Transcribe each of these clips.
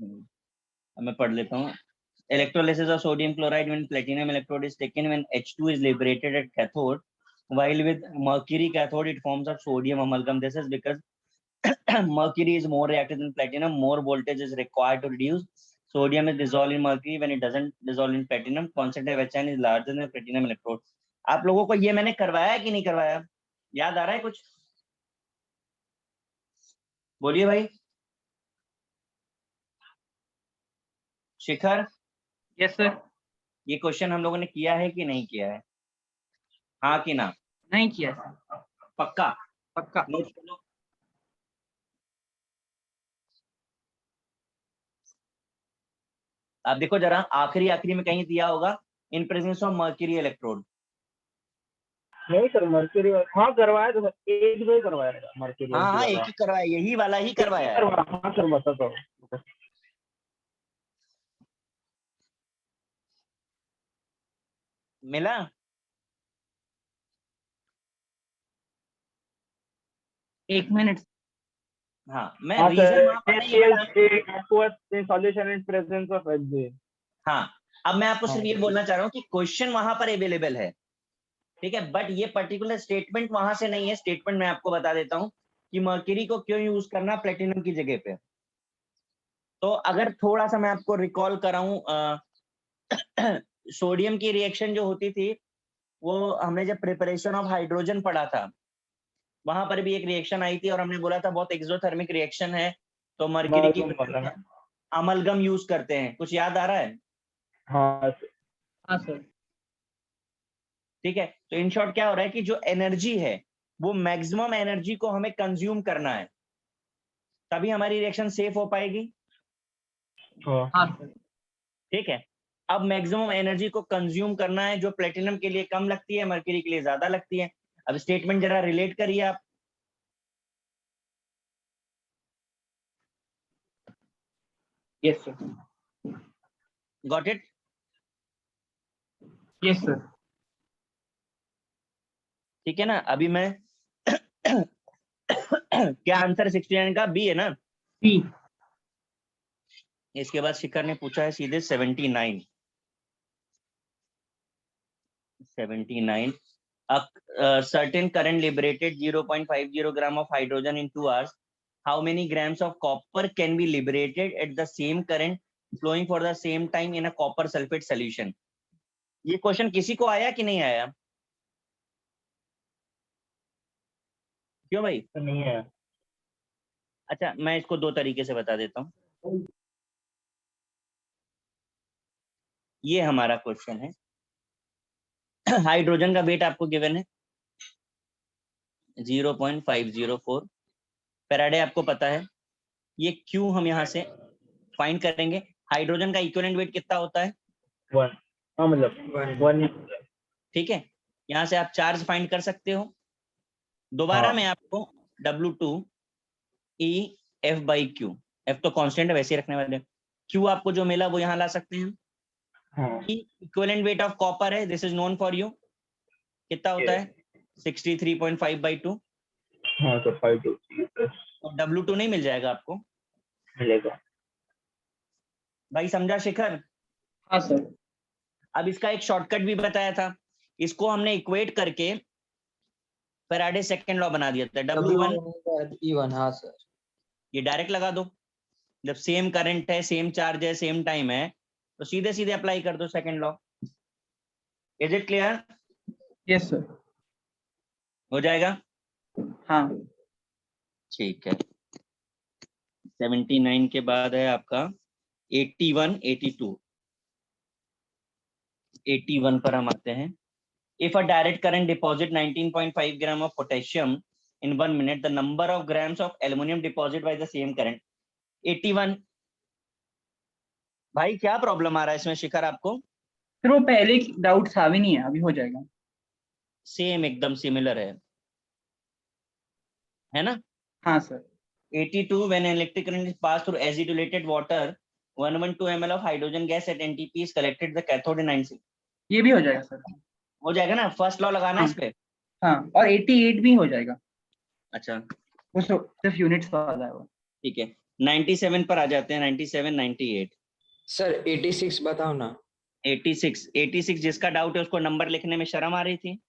मैं पढ़ लेता हूँ। Electrolysis of sodium chloride when platinum electrode is taken when H2 is liberated at cathode, while with mercury cathode it forms a sodium amalgam. This is because mercury is more reactive than platinum. More voltage is required to reduce. Sodium is dissolved in mercury when it doesn't dissolve in platinum. Concentration of HN is larger than platinum electrode. आप लोगों को ये मैंने करवाया है कि नहीं करवाया? याद आ रहा है कुछ? बोलिए भाई। शिखर। Yes sir. ये क्वेश्चन हम लोगों ने किया है कि नहीं किया है? हाँ कि ना? नहीं किया सर। पक्का? पक्का। नोट कर लो। आप देखो जरा, आखिरी में कहीं दिया होगा in presence of mercury electrode. नहीं सर, मर्क्यूरी हाँ करवाया तो सर, एक दो ही करवाया मर्क्यूरी। हाँ एक ही करवाया, यही वाला ही करवाया है। हाँ सर बताता हूँ। मिला? एक मिनट। हाँ मैं रीजन वहां पर नहीं solution in presence of Hg। हाँ अब मैं आपको सिर्फ ये बोलना चाह रहा हूँ कि क्वेश्चन वहां पर अवेलेबल है, ठीक है, बट ये पर्टिकुलर स्टेटमेंट वहां से नहीं है। स्टेटमेंट मैं आपको बता देता हूँ कि मर्क्यूरी को क्यों यूज करना प्लेटिनम की जगह पे। तो अगर थोड़ा सा मैं आपको रिकॉल कराऊं, सोडियम की रिएक्शन जो होती थी वो हमने जब प्रिपरेशन ऑफ हाइड्रोजन पढ़ा था, वहां पर भी एक रिएक्शन आई थी और हमने बोला था बहुत एक्सोथर्मिक रिएक्शन है, तो मर्क्यूरी की अमलगम यूज करते हैं। कुछ याद आ रहा है? हाँ सर। ठीक है, तो इन शॉर्ट क्या हो रहा है कि जो एनर्जी है वो मैक्सिमम एनर्जी को हमें कंज्यूम करना है, तभी हमारी रिएक्शन सेफ हो पाएगी। हाँ सर। ठीक है, अब मैक्सिमम एनर्जी को कंज्यूम करना है जो प्लेटिनम के लिए कम लगती है, मर्क्यूरी के लिए ज्यादा लगती है। अब स्टेटमेंट जरा रिलेट करिए आप। Yes sir. Got it? Yes sir. ठीक है ना? अभी मैं क्या आंसर 69 का बी है ना? बी। इसके बाद शिखर ने पूछा है सीधे 79। A certain current liberated 0.50 gram of hydrogen in 2 hours. How many grams of copper can be liberated at the same current flowing for the same time in a copper sulfate solution? ये question किसी को आया कि नहीं आया? क्यों भाई? नहीं है। अच्छा मैं इसको दो तरीके से बता देता हूँ। ये हमारा क्वेश्चन है, हाइड्रोजन का वेट आपको गिवन है 0.504 फैराडे, आपको पता है। ये क्यों हम यहाँ से फाइंड करेंगे? हाइड्रोजन का इक्विवेलेंट वेट कितना होता है? 1। हाँ मतलब 1। ठीक है, यहाँ से आप चार्ज फाइंड कर सकते हो। दोबारा मैं आपको W2 E F/Q, F तो कांस्टेंट है वैसे ही रखने वाले, Q आपको जो मिला वो यहाँ ला सकते हैं। इक्विवेलेंट वेट ऑफ कॉपर है, this is known for you, कितना होता है? 63.5/2। हाँ तो 5 तो W2 नहीं मिल जाएगा आपको? मिलेगा। भाई समझा शिखर? हाँ सर। अब इसका एक शॉर्टकट भी बताया था, इसको हमने इक्वेट करके फैराडे सेकंड लॉ बना दिया था, W1 E1। हाँ सर। ये डायरेक्ट लगा दो, जब सेम करंट है, सेम चार्ज है, सेम टाइम है, तो सीधे सीधे अप्लाई कर दो second law. Is it clear? Yes sir. हो जाएगा? हाँ। ठीक है, 79 के बाद है आपका 81, 82। 81 पर हम आते हैं। If a direct current deposit 19.5 gram of potassium in 1 minute, the number of grams of aluminum deposited by the same current 81। भाई क्या प्रॉब्लम आ रहा है इसमें शिखर आपको? फिर वो पहले डाउट था भी नहीं है, अभी हो जाएगा। सेम एकदम सिमिलर है ना? हाँ sir. 82 when electric current is passed through acidulated water 112 ml of hydrogen gas at NTP is collected the cathode in 9C। ये भी हो जाएगा सर। हो जाएगा ना? फर्स्ट लॉ लगाना है इस पे। हाँ और 88 भी हो जाएगा। अच्छा वो सिर्फ यूनिट्स वाला है वो। ठीक है, 97 पर आ जाते हैं, 97, 98। सर 86 बताओ ना। 86 जिसका डाउट है उसको नंबर लिखने में शर्म आ रही थी।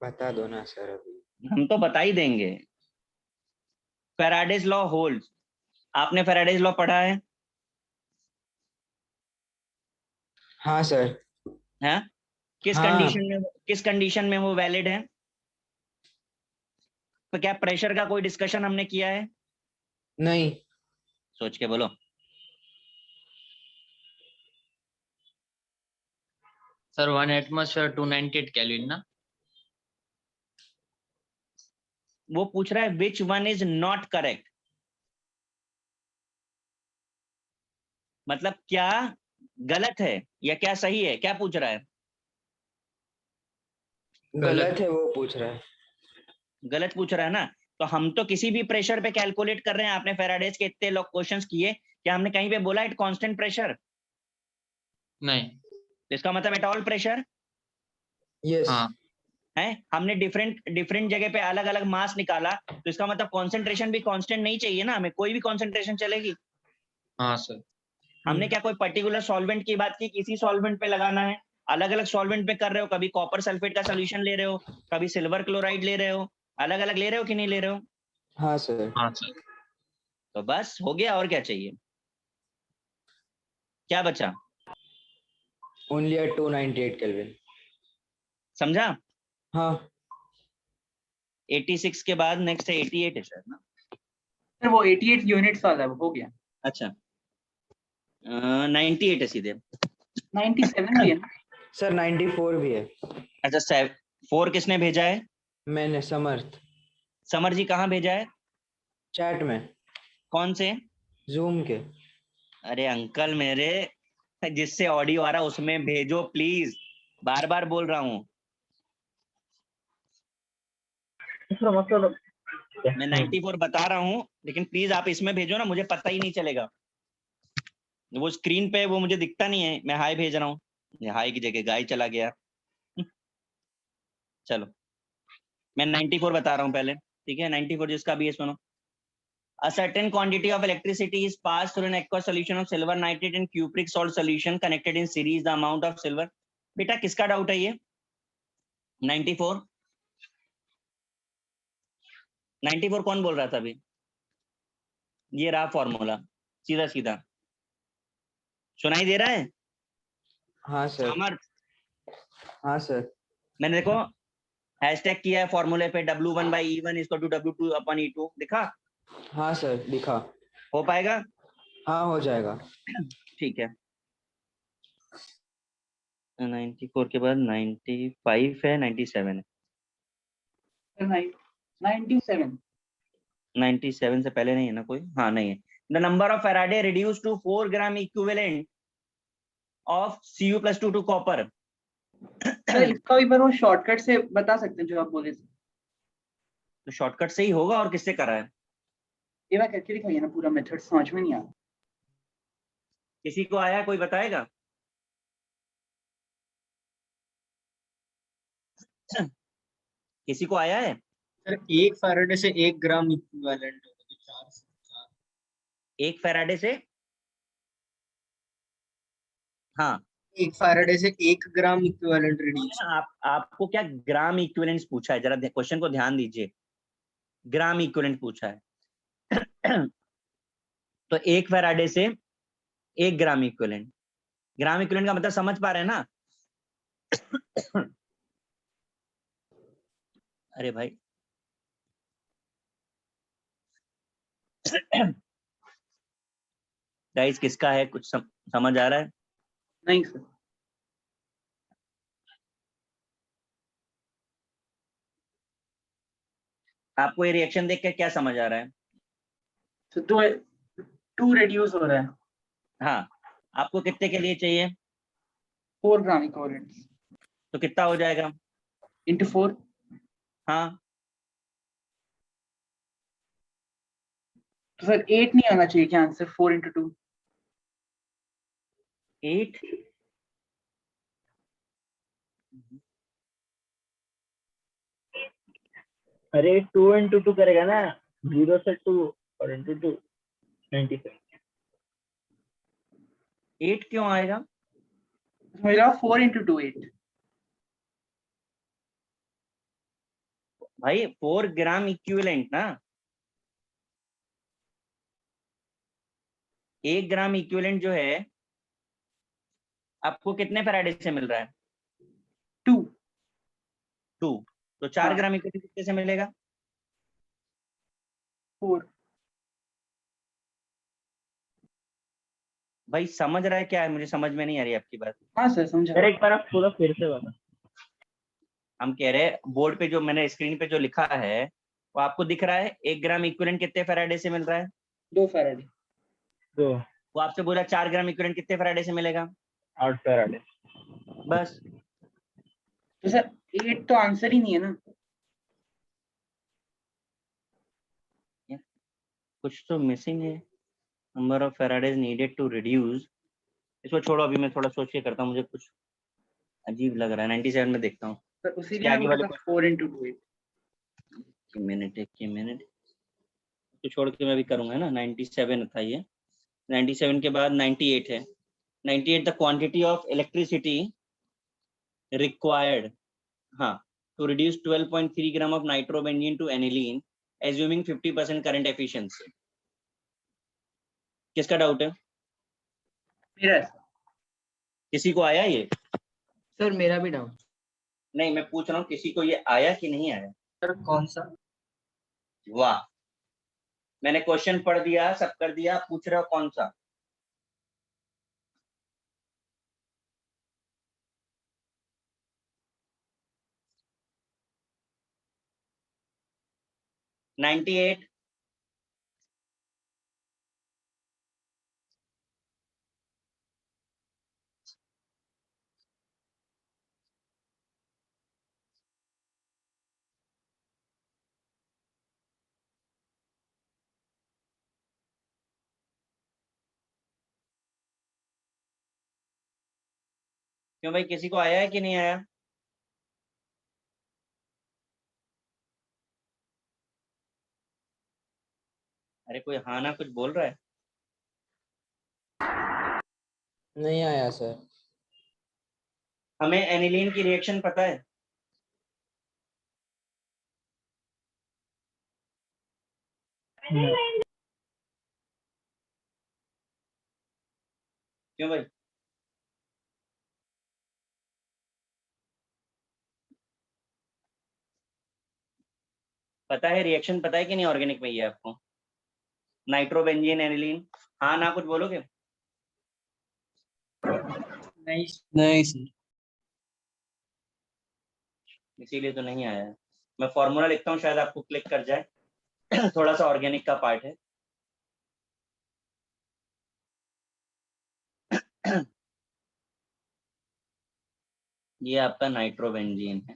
बता दो ना सर अभी। हम तो बता ही देंगे। फैराडेज लॉ होल्ड्स, आपने फैराडेज लॉ पढ़ा है? हाँ सर। हैं? हाँ। किस कंडीशन में वो वैलिड है? तो क्या प्रेशर का कोई डिस्कशन हमने किया है? नहीं। सोच के बोलो। सर 1 एटमॉस्फेयर 298 केल्विन ना। वो पूछ रहा है which one is not correct, मतलब क्या गलत है या क्या सही है, क्या पूछ रहा है? गलत है वो पूछ रहा है। गलत पूछ रहा है ना। तो हम तो किसी भी प्रेशर पे कैलकुलेट कर रहे हैं। आपने फेराडेज के इतने लोग क्वेश्चंस किए, क्या हमने कहीं पे बोला इट कांस्टेंट प्रेशर? नहीं। तो इसका मतलब एट ऑल प्रेशर यस। हाँ है। हमने डिफरेंट डिफरेंट जगह पे अलग अलग मास निकाला, तो इसका मतलब कॉन्सेंट्रेशन भी कांस्टेंट नहीं चाहिए ना हमें, कोई भी कॉन्सेंट्रेशन चलेगी। हाँ सर। हमने क्या कोई पर्टिकुलर सॉल्वेंट की बात की, किसी सॉल्वेंट पे लगाना है, अलग अलग सॉल्वेंट पे कर रहे हो, कभी कॉपर सल्फेट का सोल्यूशन ले रहे हो, कभी सिल्वर क्लोराइड ले रहे हो, अलग अलग ले रहे हो कि नहीं ले रहे हो? हाँ सर। हाँ सर। तो बस हो गया, और क्या चाहिए? क्या बचा? Only at 298 kelvin. समझा? हाँ 86 के बाद नेक्स्ट है 88 है शायद ना। सर वो 88 यूनिट्स वाला हो गया। अच्छा 98 है सीधे। 97 भी है ना। सर 94 भी है। अच्छा 4 किसने भेजा है? मैंने समर्थ समर जी कहाँ भेजा है? चैट में। कौन से? जूम के। अरे अंकल मेरे, जिससे ऑडियो आ रहा है उसमें भेजो प्लीज, बार बार बोल रहा हूँ। इसका मतलब मैं 94 बता रहा हूँ, लेकिन प्लीज आप इसमें भेजो ना, मुझे पता ही नहीं चलेगा। वो स्क्रीन पे वो मुझे दिखता नहीं है, मैं हाई भेज रहा हूँ, ये हाई की जगह गाय चला गया। चलो मैं 94 बता रहा हूँ पहले, ठीक है? 94 जिसका भी है सुनो। A certain quantity of electricity is passed through an aqueous solution of silver nitrate and cupric salt solution connected in series. The amount of silver, बेटा किसका डाउट है ये? 94 94 कौन बोल रहा था अभी? ये रहा फॉर्मूला, सीधा सीधा सुनाई दे रहा है? हाँ सर। समर, हाँ सर। मैंने देखो हैशटैग किया है फॉर्मूले पे, W1/E1 इज टू W2/E2, दिखा? हाँ सर दिखा। हो पाएगा? हाँ हो जाएगा। ठीक है। 94 के बाद 95 है, 97 है। 97 97 से पहले नहीं है ना कोई? हाँ नहीं है। The number of Faraday reduce to 4 gram equivalent of Cu+2 to copper. Sir इसका एक बार वो शॉर्टकट से बता सकते हैं जो आप बोले थे। तो शॉर्टकट से ही होगा, और किससे करा है? ये बार करके दिखाइए ना, पूरा मेथड समझ में नहीं आ रहा। किसी को आया, कोई बताएगा? किसी को आया है? सर 1 फैराडे से 1 ग्राम इक्विवेलेंट होगा तो 4 एक फैराडे से, हाँ 1 फैराडे से 1 ग्राम इक्विवेलेंट रिड्यूस। आपको क्या ग्राम इक्विवेलेंट पूछा है? जरा क्वेश्चन को ध्यान दीजिए, ग्राम इक्विवेलेंट पूछा है। तो एक फैराडे से 1 ग्राम इक्विवेलेंट, ग्राम इक्विवेलेंट का मतलब समझ पा रहे हैं ना? अरे भाई गाइस किसका है, कुछ समझ आ रहा है? नहीं सर। आपको ये रिएक्शन देख के क्या समझ आ रहा है? तो 2 रिड्यूस हो रहा है। हाँ, आपको कितने के लिए चाहिए? 4 ग्राम इक्विवेलेंट तो कितना हो जाएगा? इंटू 4। हाँ तो सर 8 नहीं आना चाहिए क्या आंसर? 4 इंटू 2। 8। अरे 2 into 2 करेगा ना, 0 से 2 और into 2 97। 8 क्यों आएगा? मेरा 4 into 2 8। भाई 4 ग्राम इक्विवेलेंट ना, 1 ग्राम इक्विवेलेंट जो है आपको कितने फैराडे से मिल रहा है? 2 2। तो 4 हाँ। ग्राम इक्विवेलेंट कितने से मिलेगा? 4। भाई समझ रहा है क्या है? मुझे समझ में नहीं आ रही आपकी बात। हाँ सर समझा। सर एक बार आप पूरा फिर से बता। हम कह रहे हैं बोर्ड पे जो मैंने स्क्रीन पे जो लिखा है वो आपको दिख रहा है। 1 ग्राम इक्विवेलेंट कितने फैराडे से मिल रहा है? 2 फैराडे। तो वो आपसे बोला 4 ग्राम इक्विवेलेंट कितने फैराडे से मिलेगा? 8 फैराडे। बस। तो सर 8 तो आंसर ही नहीं है ना। कुछ तो मिसिंग है। Number of Faradays needed to reduce. इसको छोड़ो, अभी मैं थोड़ा सोच के करता हूँ, मुझे कुछ अजीब लग रहा है। 97 में देखता हूँ। सर उसी इसके लिए मैं आगे बोला वाले था 4 into 2 8। एक मिनट तो छोड़ के मैं भी करूंगा ना। 97 था ये। 97 के बाद 98 है। 98 the quantity of electricity required, हाँ, to reduce 12.3 gram of nitrobenzene to aniline assuming 50% current efficiency. किसका डाउट है? मेरा है सर। किसी को आया ये? सर मेरा भी डाउट। नहीं, मैं पूछ रहा हूँ किसी को ये आया कि नहीं आया? सर कौन सा? वाह, मैंने क्वेश्चन पढ़ दिया, सब कर दिया, पूछ रहा कौन सा? Ninety eight. क्यों भाई, किसी को आया है कि नहीं आया? अरे कोई हाँ ना कुछ बोल रहा है। नहीं आया सर। हमें एनिलीन की रिएक्शन पता है? क्यों भाई? पता है रिएक्शन, पता है कि नहीं ऑर्गेनिक में ये आपको? नाइट्रोबेंजीन एनिलीन, हाँ ना कुछ बोलोगे? नहीं नहीं सर। इसीलिए तो नहीं आया है। मैं फॉर्मूला लिखता हूँ, शायद आपको क्लिक कर जाए। थोड़ा सा ऑर्गेनिक का पार्ट है। ये आपका नाइट्रोबेंजीन है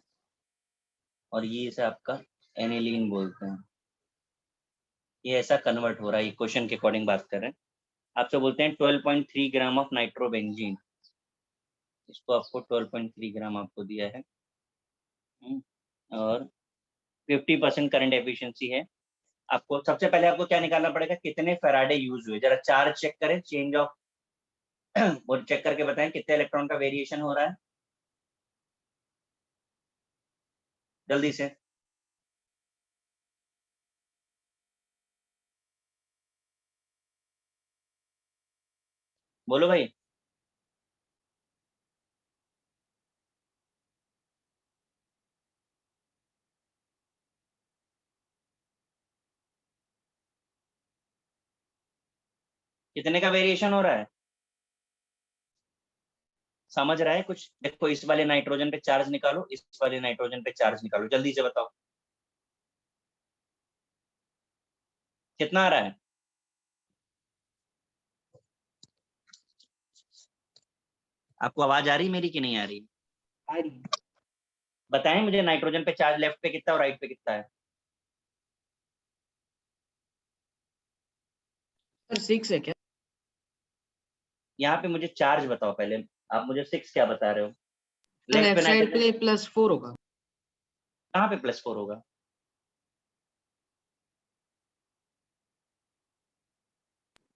और ये इसे आपका एनिलीन बोलते हैं। ये ऐसा कन्वर्ट हो रहा है, ये क्वेश्चन के अकॉर्डिंग बात कर रहे हैं। आपसे बोलते हैं 12.3 ग्राम ऑफ नाइट्रोबेंजीन, इसको आपको 12.3 ग्राम आपको दिया है। और 50% करंट एफिशिएंसी है। आपको सबसे पहले आपको क्या निकालना पड़ेगा, कितने फैराडे यूज हुए। जरा चार्ज चेक करें, चेंज ऑफ और चेक करके बताएं कितने इलेक्ट्रॉन का वेरिएशन हो रहा है जल्दी से। बोलो भाई। कितने का वेरिएशन हो रहा है? समझ रहा है कुछ? देखो, इस वाले नाइट्रोजन पे चार्ज निकालो, इस वाले नाइट्रोजन पे चार्ज निकालो, जल्दी से बताओ कितना आ रहा है। आपको आवाज आ रही मेरी कि नहीं आ रही? आ रही है। बताएं मुझे, नाइट्रोजन पे चार्ज लेफ्ट पे कितना और राइट पे कितना है? सर 6 है क्या? यहाँ पे मुझे चार्ज बताओ पहले। आप मुझे 6 क्या बता रहे हो? लेफ्ट पे लेफ्ट साइड नाइट्रोजन पे +4 होगा। कहाँ पे +4 होगा?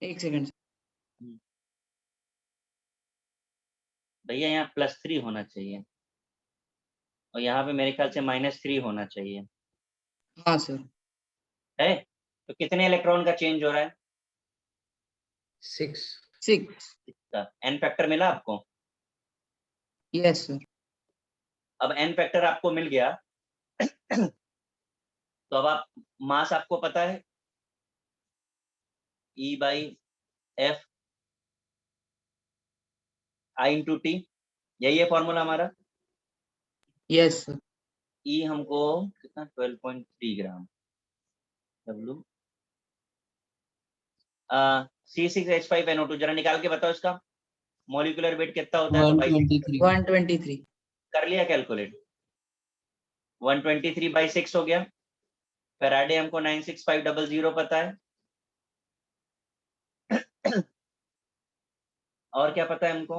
एक सेकंड। भैया यहाँ +3 होना चाहिए और यहाँ पे मेरे ख्याल से -3 होना चाहिए, हाँ सर। है? तो कितने इलेक्ट्रॉन का चेंज हो रहा है? 6. 6। इसका n फैक्टर मिला आपको? Yes sir. अब n फैक्टर आपको मिल गया तो अब आप मास आपको पता है E/F I/T, यही है फॉर्मूला हमारा। Yes sir. E हमको कितना 12.3 ग्राम W C6H5NO2 जरा निकाल के बताओ इसका मॉलिक्यूलर वेट कितना होता है? तो भाई 123. 123। कर लिया कैलकुलेट, 123/6 हो गया। फैराडे हमको 96500 पता है। और क्या पता है हमको?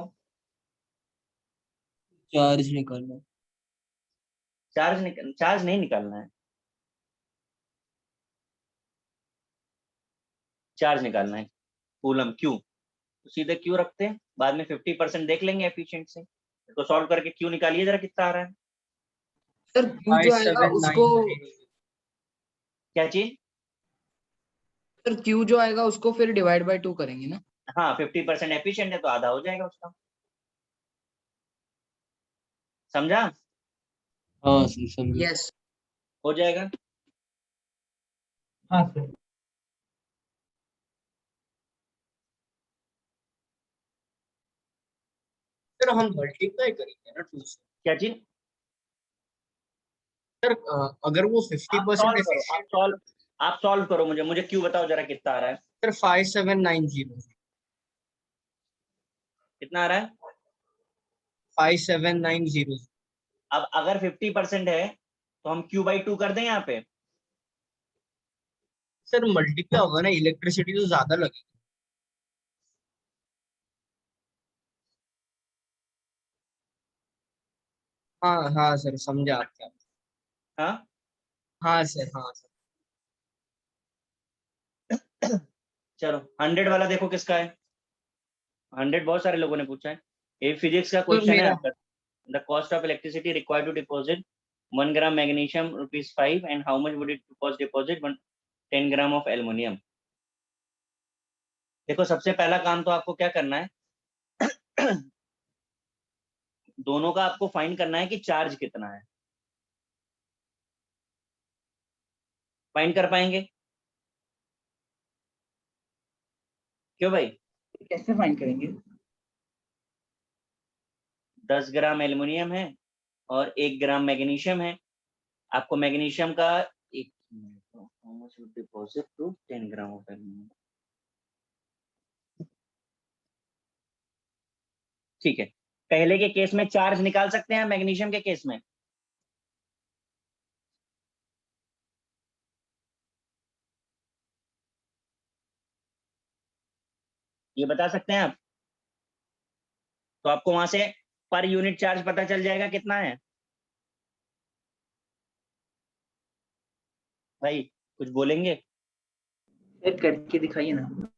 चार्ज निकालना. चार्ज नहीं निकालना है, चार्ज निकालना है, कूलम क्यू। तो सीधे क्यू रखते हैं, बाद में 50% देख लेंगे एफिशिएंट से। इसको सॉल्व करके क्यू निकालिए जरा कितना आ रहा है। सर क्यू जो आएगा उसको, 5790। क्या चीज? सर क्यू जो आएगा उसको फिर डिवाइड बाय 2 करेंगे ना? हाँ 50% एफिशिएंट है तो आधा हो जाएगा उसका, समझा? हाँ सर समझे. यस। हो जाएगा। हाँ सर. सर हम मल्टीप्लाई करेंगे ना 2 से। क्या चीज? सर अगर वो 50% आप सॉल्व करो, मुझे क्यू बताओ जरा कितना आ रहा है। सर 5790। कितना आ रहा है? 5790। अब अगर 50% है तो हम Q/2 कर दें यहाँ पे। सर मल्टीप्लाई होगा ना, इलेक्ट्रिसिटी तो ज्यादा लगेगी। हाँ हाँ सर समझा आपका। हाँ हाँ सर, हाँ सर। चलो 100 वाला देखो किसका है। 100 बहुत सारे लोगों ने पूछा है, ये फिजिक्स का क्वेश्चन है मेरा। आपका। The cost of electricity required to deposit 1 gram magnesium ₹5 and how much would it cost deposit 10 gram of aluminium. देखो सबसे पहला काम तो आपको क्या करना है दोनों का आपको फाइंड करना है कि चार्ज कितना है। फाइंड कर पाएंगे? क्यों भाई? कैसे फाइंड करेंगे? 10 ग्राम एल्युमिनियम है और 1 ग्राम मैग्नीशियम है। आपको मैग्नीशियम का एक how much would deposit to 10 gram of aluminium. ठीक है, पहले के केस में चार्ज निकाल सकते हैं मैग्नीशियम के केस में? ये बता सकते हैं आप? तो आपको वहां से पर यूनिट चार्ज पता चल जाएगा कितना है। भाई कुछ बोलेंगे? सर करके दिखाइए ना।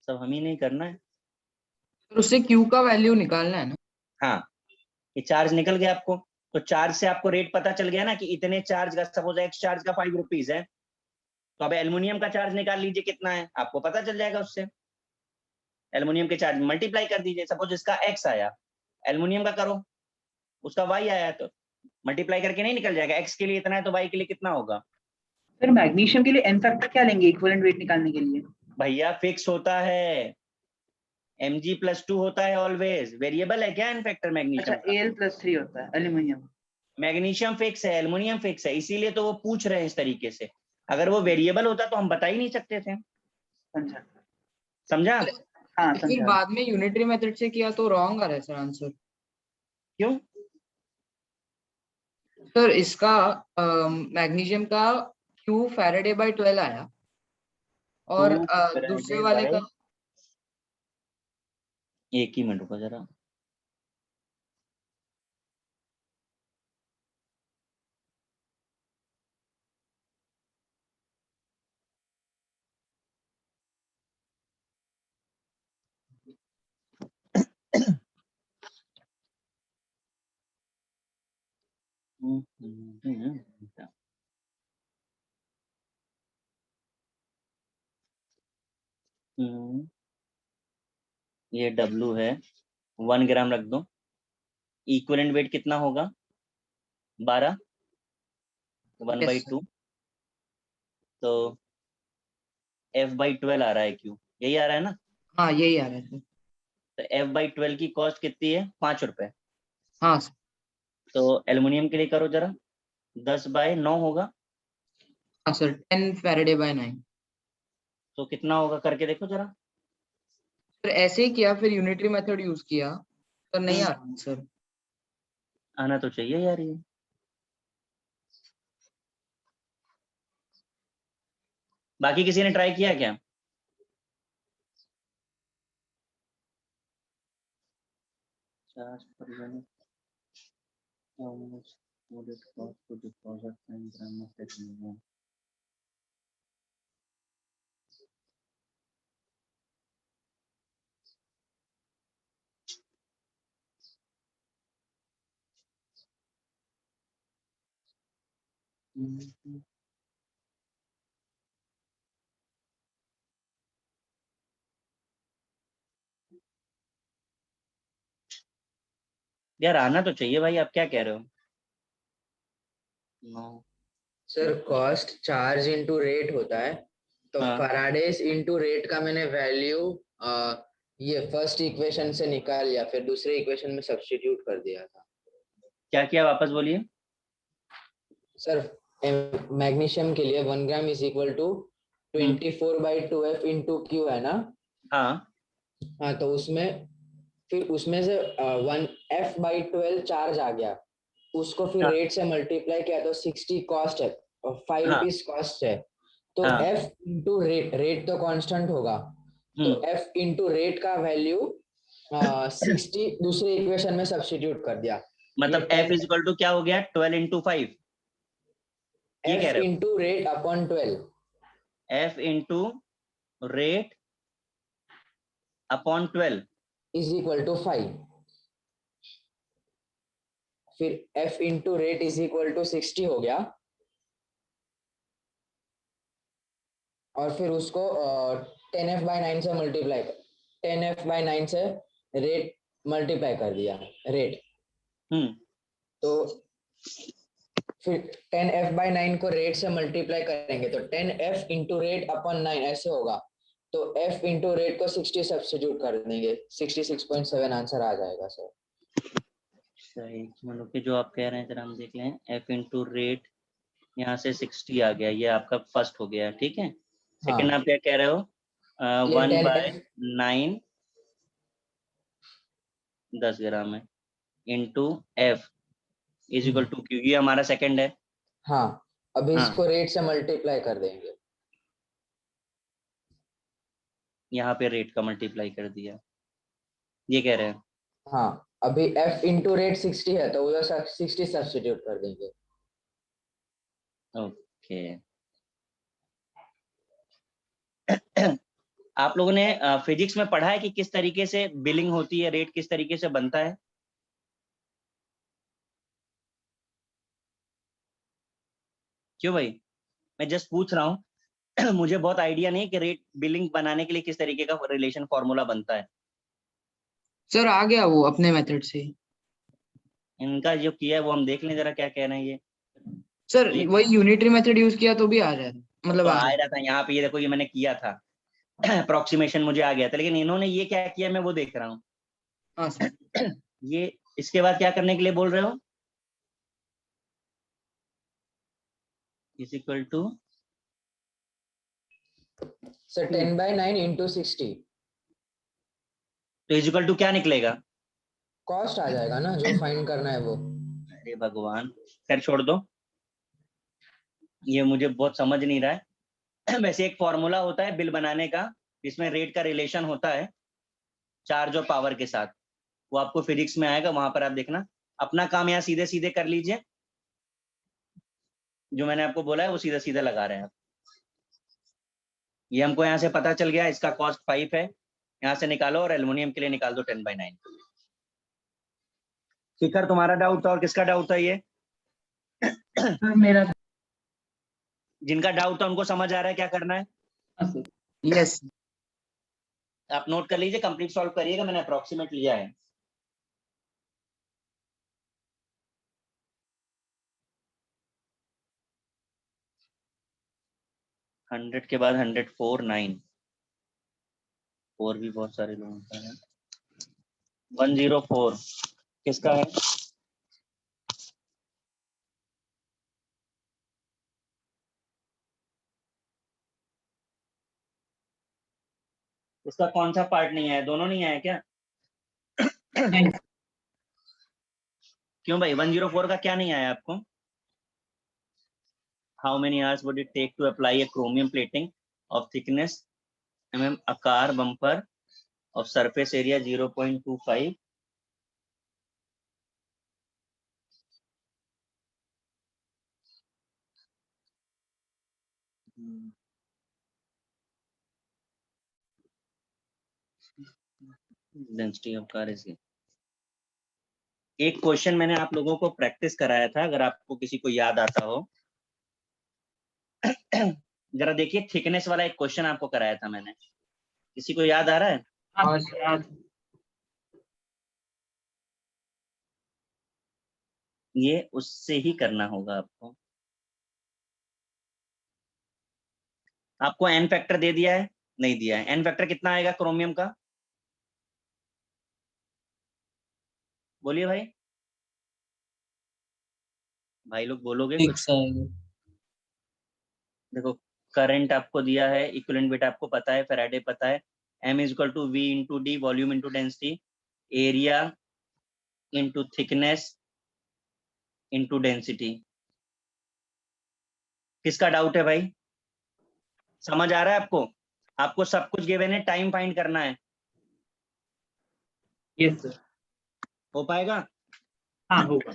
सब हम ही नहीं करना है। तो उससे क्यू का वैल्यू निकालना है ना? हाँ, ये चार्ज निकल गया आपको, तो चार्ज से आपको रेट पता चल गया ना कि इतने चार्ज का, सपोज एक्स चार्ज का 5 रुपीज है, तो अब एल्युमिनियम का चार्ज निकाल लीजिए कितना है, आपको पता चल जाएगा उससे। एल्युमिनियम के चार्ज मल्टीप्लाई कर दीजिए, सपोज इसका एक्स आया, एल्युमिनियम का करो, उसका वाई आया, तो मल्टीप्लाई करके नहीं निकल जाएगा, एक्स के लिए इतना है तो वाई के लिए कितना होगा। सर मैग्नीशियम के लिए एन फैक्टर क्या लेंगे इक्विवेलेंट वेट निकालने के लिए? भैया फिक्स होता है, Mg+2 होता है ऑलवेज। वेरिएबल है क्या इन फैक्टर अच्छा मैग्नीशियम का? Al+3 होता है एल्यूमिनियम। मैग्नीशियम फिक्स है, एल्युमिनियम फिक्स है, इसीलिए तो वो पूछ रहे हैं इस तरीके से। अगर वो वेरिएबल होता तो हम बता ही नहीं सकते थे। समझा। समझा? हाँ फिर समझा। बाद में यूनिटरी मेथड से किया तो रॉन्ग आ रहा है सर आंसर। क्यों? सर इसका मैग्नीशियम का क्यू फैराडे बाय 12 आया और टू दूसरे फैराडे वाले बाय, का एक ही मिनट रुको जरा, ये W है, 1 ग्राम रख दो। इक्विवेलेंट वेट कितना होगा? 12, 1/2, तो F/12 आ रहा है Q, यही आ रहा है ना? हाँ यही आ रहा है सर। तो F/12 की कॉस्ट कितनी है? 5 रुपए। हाँ सर। तो एल्युमिनियम के लिए करो जरा, 10/9 होगा, हाँ सर 10 फैराडे बाय 9। तो कितना होगा करके देखो जरा। फिर ऐसे ही किया, फिर यूनिटरी मेथड यूज किया तो नहीं आ रहा सर। आना तो चाहिए यार ये। बाकी किसी ने ट्राई किया क्या? Charge per unit, how much would it cost to deposit 10 gram of titanium? यार आना तो चाहिए भाई, आप क्या कह रहे हो? No. Sir cost charge into rate होता है, तो हाँ। फैराडेज इनटू रेट का मैंने वैल्यू ये फर्स्ट इक्वेशन से निकाल लिया, फिर दूसरे इक्वेशन में सब्स्टिट्यूट कर दिया था। क्या किया, वापस बोलिए। सर मैग्नीशियम के लिए 1 gram is equal to 24/2F into Q है ना? हाँ हाँ, तो उसमें फिर उसमें से 1F/12 चार्ज आ गया, उसको फिर हाँ। रेट से मल्टीप्लाई किया तो 60 कॉस्ट है और 5 हाँ। रुपीज कॉस्ट है। तो हाँ। F इंटू रेट तो कांस्टेंट होगा, तो F इंटू रेट का वैल्यू 60 दूसरे इक्वेशन में सब्स्टिट्यूट कर दिया। मतलब ये F इज इक्वल टू क्या हो गया? 12 into 5, ये कह F रहे हो? Into rate upon 12 F into rate upon 12 is equal to 5। फिर F into rate is equal to 60 हो गया, और फिर उसको 10F/9 से मल्टीप्लाई 10F/9 से रेट मल्टीप्लाई कर दिया रेट। तो फिर 10F/9 को रेट से मल्टीप्लाई करेंगे तो 10F इंटू रेट अपॉन 9 ऐसे होगा, तो F इंटू रेट को 60 सब्स्टिट्यूट कर देंगे, 66.7 आंसर आ जाएगा सर। सही, मतलब कि जो आप कह रहे हैं जरा हम देख लें। F इंटू रेट यहाँ से 60 आ गया, ये आपका फर्स्ट हो गया, ठीक है। सेकंड हाँ, आप क्या कह रहे हो? ये 1/9 10 ग्राम है into F is equal to Q, ये हमारा सेकंड है। हाँ, अभी हाँ। इसको रेट से मल्टीप्लाई कर देंगे। यहाँ पे रेट का मल्टीप्लाई कर दिया, ये कह रहे हैं। हाँ, अभी F इंटू रेट 60 है तो उधर 60 सब्स्टिट्यूट कर देंगे। ओके। आप लोगों ने फिजिक्स में पढ़ा है कि किस तरीके से बिलिंग होती है, रेट किस तरीके से बनता है? क्यों भाई, मैं जस्ट पूछ रहा हूँ। मुझे बहुत आइडिया नहीं कि रेट बिलिंग बनाने के लिए किस तरीके का रिलेशन फॉर्मूला बनता है। सर आ गया वो अपने मेथड से। इनका जो किया है वो हम देख लें जरा, क्या कह रहे हैं ये। सर ये वही यूनिटरी मेथड यूज किया तो भी आ जाता, मतलब तो आ आ रहा रहा था यहाँ पे, ये देखो ये मैंने किया था। अप्रोक्सीमेशन मुझे आ गया था, लेकिन इन्होंने ये क्या किया मैं वो देख रहा हूँ। हाँ सर। ये इसके बाद क्या करने के लिए बोल रहे हो? Is equal to sir 10/9 into 60 तो इज इक्वल टू क्या निकलेगा? कॉस्ट आ जाएगा ना, जो फाइंड करना है वो। अरे भगवान, खैर छोड़ दो, ये मुझे बहुत समझ नहीं रहा है। वैसे एक फॉर्मूला होता है बिल बनाने का, जिसमें रेट का रिलेशन होता है चार्ज और पावर के साथ, वो आपको फिजिक्स में आएगा, वहां पर आप देखना। अपना काम यहाँ सीधे सीधे कर लीजिए, जो मैंने आपको बोला है वो सीधा सीधा लगा रहे हैं आप। ये हमको यहाँ से पता चल गया, इसका कॉस्ट 5 है, यहाँ से निकालो और एल्युमिनियम के लिए निकाल दो 10/9। शिखर तुम्हारा डाउट था और किसका डाउट था ये? सर मेरा था। जिनका डाउट था उनको समझ आ रहा है क्या करना है? हाँ सर। यस आप नोट कर लीजिए, कंप्लीट सॉल्व करिएगा, मैंने अप्रोक्सीमेट लिया है। हंड्रेड के बाद 104 9 और भी बहुत सारे लोगों का है। 104 किसका है? इसका कौन सा पार्ट नहीं आया? दोनों नहीं आया क्या? नहीं क्यों भाई 104 का क्या नहीं आया आपको? How many hours would it take to apply a chromium plating of thickness आकार bumper of surface area 0.25? Density of car is एक क्वेश्चन मैंने आप लोगों को प्रैक्टिस कराया था, अगर आपको किसी को याद आता हो। जरा देखिए, थिकनेस वाला एक क्वेश्चन आपको कराया था मैंने, किसी को याद आ रहा है? हाँ सर, याद। ये उससे ही करना होगा आपको। आपको एन फैक्टर दे दिया है? नहीं दिया है। एन फैक्टर कितना आएगा क्रोमियम का? बोलिए भाई, भाई लोग बोलोगे कुछ? 6 आएगा। देखो, करंट आपको दिया है, इक्विवेलेंट वेट आपको पता है, फैराडे पता है, m is equal to v into D, volume into density, area into thickness into density. किसका डाउट है भाई? समझ आ रहा है आपको? आपको सब कुछ गिवन है, टाइम फाइंड करना है। Yes sir. हो पाएगा? हाँ होगा।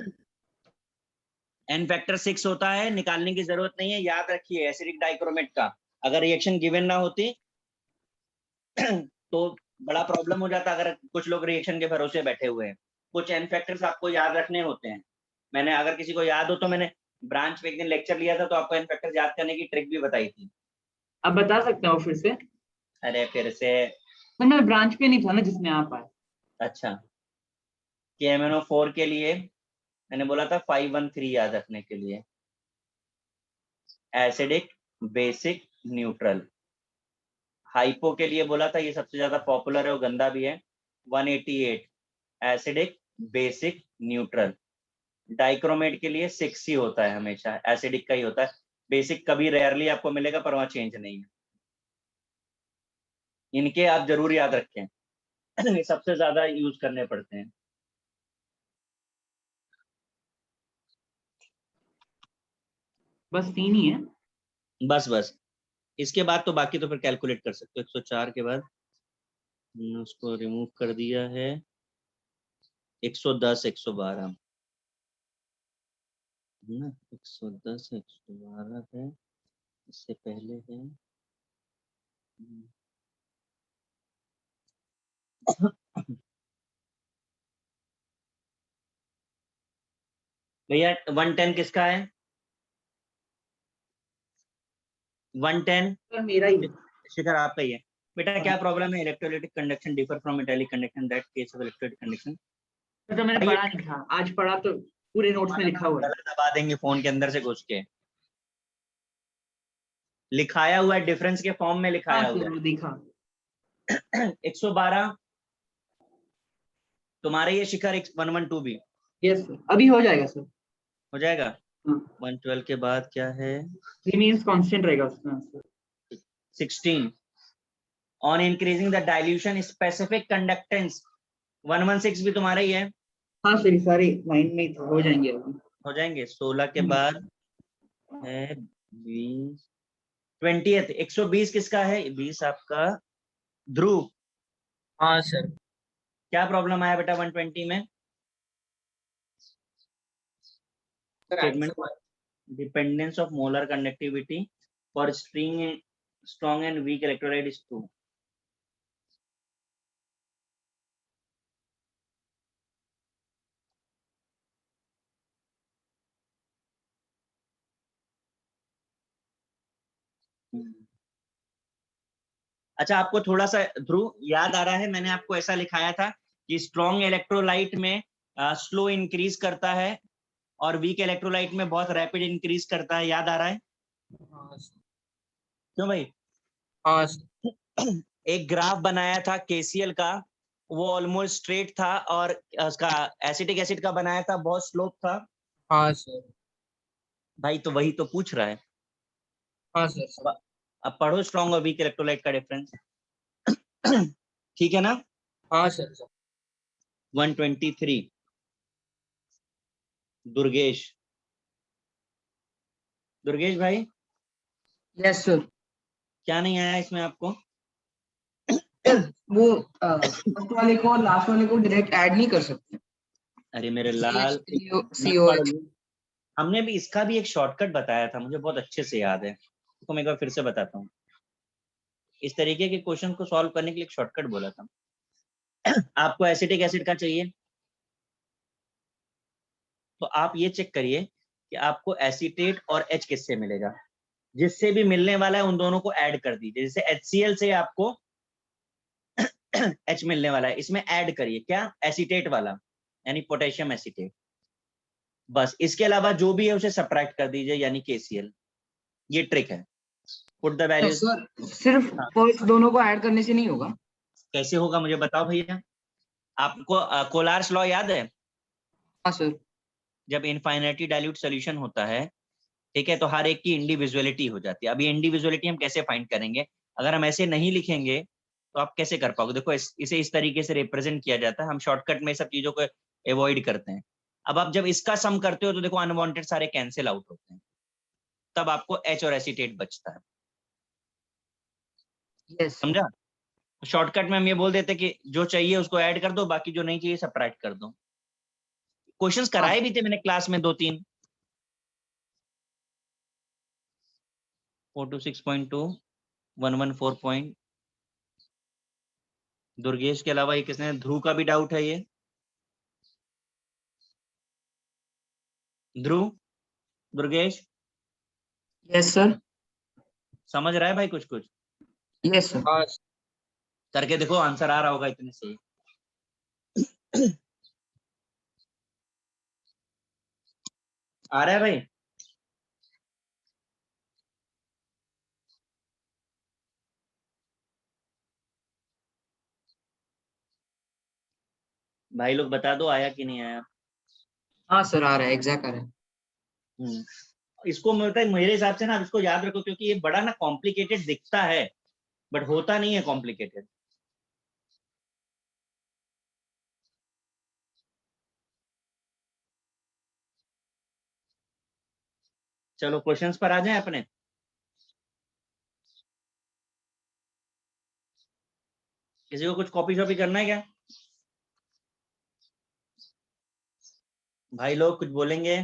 एन फैक्टर 6 होता है, निकालने की जरूरत नहीं है, याद रखिए एसिडिक डाइक्रोमेट का। अगर रिएक्शन गिवन ना होती तो बड़ा प्रॉब्लम हो जाता, अगर कुछ लोग रिएक्शन के भरोसे बैठे हुए हैं। कुछ एन फैक्टर्स आपको याद रखने होते हैं। मैंने, अगर किसी को याद हो तो, मैंने ब्रांच पे एक दिन लेक्चर लिया था, तो आपको एन फैक्टर्स याद करने की ट्रिक भी बताई थी। आप बता सकते हो फिर से? अरे फिर से? सर मैं ब्रांच पे नहीं था ना जिसमें आप आए। अच्छा, KMnO4 के लिए मैंने बोला था 513 याद रखने के लिए, एसिडिक, बेसिक, न्यूट्रल। हाइपो के लिए बोला था, ये सबसे ज्यादा पॉपुलर है और गंदा भी है, 188, एसिडिक, बेसिक, न्यूट्रल। डाइक्रोमेट के लिए 6 ही होता है, हमेशा एसिडिक का ही होता है। बेसिक कभी रेयरली आपको मिलेगा, पर वहां चेंज नहीं है। इनके आप जरूर याद रखें। ये सबसे ज्यादा यूज करने पड़ते हैं। बस 3 ही है। बस बस, इसके बाद तो बाकी तो फिर कैलकुलेट कर सकते हो। 104 के बाद हमने उसको रिमूव कर दिया है, 110 112 है ना, 110 112 है, इससे पहले है भैया 110 किसका है? 110 सर मेरा ही है। शिखर आपका ही है। बेटा क्या प्रॉब्लम है? Electrolytic conduction differ from metallic conduction, that case of electrolytic conduction. तो मैंने पढ़ा नहीं था, आज पढ़ा तो पूरे नोट्स में लिखा हुआ है। गलत दबा देंगे फोन के अंदर से घुस के। लिखाया हुआ है, डिफरेंस के फॉर्म में लिखाया हाँ हुआ सर वो देखा। है। 112 तुम्हारे, ये शिखर 112 भी यस सर, अभी हो जाएगा सर। हो जाएगा। हाँ 112 के बाद क्या है? रिमेन्स कांस्टेंट रहेगा उसका answer. 16 on increasing the dilution specific conductance, 116 भी तुम्हारा ही है। हाँ सर ये सारे लाइन में ही था, हो जाएंगे अभी। हो जाएंगे। 16 के बाद है 20, 20th 120 किसका है? 20 आपका ध्रुव। हाँ सर। क्या प्रॉब्लम आया बेटा 120 में? Statement dependence of molar conductivity for strong and weak electrolyte is 2। अच्छा, आपको थोड़ा सा ध्रुव याद आ रहा है, मैंने आपको ऐसा लिखाया था कि स्ट्रॉन्ग इलेक्ट्रोलाइट में स्लो इंक्रीज करता है और वीक इलेक्ट्रोलाइट में बहुत रैपिड इंक्रीज करता है, याद आ रहा है? हाँ सर। क्यों भाई? हाँ सर। एक ग्राफ बनाया था केसीएल का, वो ऑलमोस्ट स्ट्रेट था, और उसका एसिटिक एसिड का बनाया था, बहुत स्लोप था। हाँ सर। भाई तो वही तो पूछ रहा है। हाँ सर। अब पढ़ो स्ट्रॉन्ग और वीक इलेक्ट्रोलाइट का डिफरेंस। ठीक है ना? हाँ सर। 123 दुर्गेश। दुर्गेश भाई, यस सर। क्या नहीं आया इसमें आपको? वो फर्स्ट वाले को और लास्ट वाले को डायरेक्ट ऐड नहीं कर सकते। अरे मेरे लाल, मैं पढ़ COH। लूं। हमने भी इसका भी एक शॉर्टकट बताया था, मुझे बहुत अच्छे से याद है, तो मैं एक बार फिर से बताता हूँ। इस तरीके के क्वेश्चन को सॉल्व करने के लिए एक शॉर्टकट बोला था। आपको एसिटिक एसिड का चाहिए, तो आप ये चेक करिए कि आपको एसीटेट और H किससे मिलेगा। जिससे भी मिलने वाला है उन दोनों को ऐड कर दीजिए। जैसे HCl से आपको H मिलने वाला है, इसमें ऐड करिए क्या, एसीटेट वाला, यानी पोटेशियम एसीटेट। बस इसके अलावा जो भी है उसे सब्ट्रैक्ट कर दीजिए, यानी KCl। ये ट्रिक है। Put the values. सर सिर्फ फर्स्ट दोनों को ऐड करने से नहीं होगा? कैसे होगा मुझे बताओ भैया। आपको कोलार्स लॉ याद है? हाँ सर। जब इनफाइनाइटली डाइल्यूट सॉल्यूशन होता है, ठीक है, तो हर एक की इंडिविजुअलिटी हो जाती है। अभी इंडिविजुअलिटी हम कैसे फाइंड करेंगे? अगर हम ऐसे नहीं लिखेंगे तो आप कैसे कर पाओगे? देखो इसे इस तरीके से रिप्रेजेंट किया जाता है, हम शॉर्टकट में सब चीजों को अवॉइड करते हैं। अब आप जब इसका सम करते हो तो देखो अनवांटेड सारे कैंसिल आउट होते हैं, तब आपको H और एसीटेट बचता है। यस। समझा? शॉर्टकट में हम ये बोल देते कि जो चाहिए उसको ऐड कर दो, बाकी जो नहीं चाहिए सब्ट्रैक्ट कर दो। क्वेश्चंस कराए भी थे मैंने क्लास में 2-3। 426.2, 114 दुर्गेश के अलावा ये किसने? ध्रुव का भी डाउट है ये। ध्रुव, दुर्गेश, यस सर। समझ रहा है भाई कुछ कुछ? Yes sir. हाँ करके देखो, आंसर आ रहा होगा इतने से। आ रहा है भाई? भाई लोग बता दो आया कि नहीं आया। हाँ सर आ रहा है, एग्जैक्ट आ रहा है। इसको मतलब मेरे हिसाब से ना इसको याद रखो, क्योंकि ये बड़ा ना कॉम्प्लिकेटेड दिखता है बट होता नहीं है कॉम्प्लिकेटेड। चलो क्वेश्चंस पर आ जाएं अपने। किसी को कुछ कॉपी शॉपी करना है क्या? भाई लोग कुछ बोलेंगे?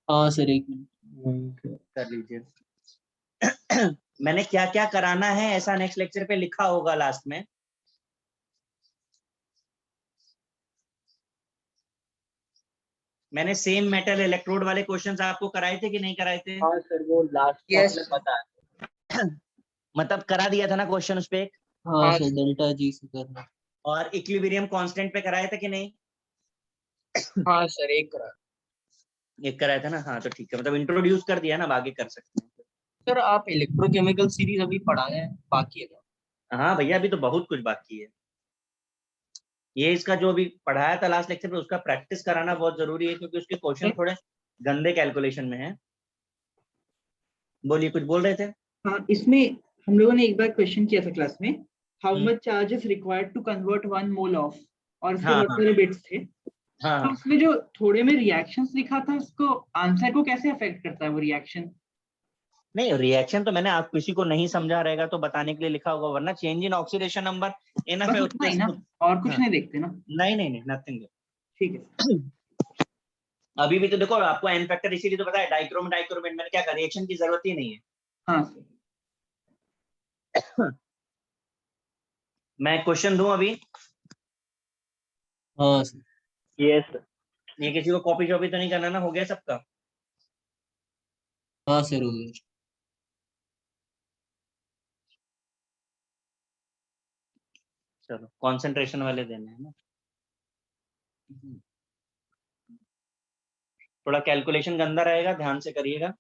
हाँ सर, एक मिनट। कर लीजिए। मैंने क्या क्या कराना है ऐसा नेक्स्ट लेक्चर पे लिखा होगा लास्ट में। मैंने सेम मेटल इलेक्ट्रोड वाले क्वेश्चंस आपको कराए थे कि नहीं कराए थे? हाँ सर, वो लास्ट Yes. में बताया। मतलब करा दिया था ना क्वेश्चन उस पे एक? हाँ सर, डेल्टा जी से करना। और इक्विलिब्रियम कांस्टेंट पे कराया था कि नहीं? हाँ सर, एक करा। एक कराया था ना? हाँ तो ठीक है, मतलब इंट्रोड्यूस कर दिया ना, अब आगे कर सकते हैं। सर आप इलेक्ट्रोकेमिकल सीरीज अभी पढ़ाए हैं, बाकी है क्या? हाँ भैया, अभी तो बहुत कुछ बाकी है। ये इसका जो अभी पढ़ाया था लास्ट लेक्चर पे, उसका प्रैक्टिस कराना बहुत जरूरी है, क्योंकि उसके क्वेश्चन थोड़े गंदे कैलकुलेशन में है। बोलिए, कुछ बोल रहे थे? हाँ, इसमें हम लोगों ने एक बार क्वेश्चन किया था क्लास में, how hmm. Much charge is required to convert 1 mole of, और इसके हाँ, बहुत हाँ। सारे बिट्स थे। हाँ, तो हाँ। उसमें जो थोड़े में रिएक्शंस लिखा था, उसको आंसर को कैसे अफेक्ट करता है वो रिएक्शन? नहीं, रिएक्शन तो मैंने आप किसी को नहीं समझा रहेगा तो बताने के लिए लिखा होगा, वरना change in oxidation number enough बस है उतना ही ना, उसके। और कुछ हाँ। नहीं देखते ना? नहीं नहीं नहीं, नथिंग। ठीक है। अभी भी तो देखो, आपको एन फैक्टर इसीलिए तो पता है, डाइक्रोमेट डाइक्रोमेट मैंने क्या कहा, रिएक्शन की जरूरत ही नहीं है। हाँ सर। मैं क्वेश्चन दूं अभी? हाँ सर। Yes sir. ये किसी को कॉपी शॉपी तो नहीं करना ना? हो गया सबका? हाँ सर, हो गया। चलो कॉन्सेंट्रेशन वाले देने हैं ना, थोड़ा कैलकुलेशन गंदा रहेगा, ध्यान से करिएगा।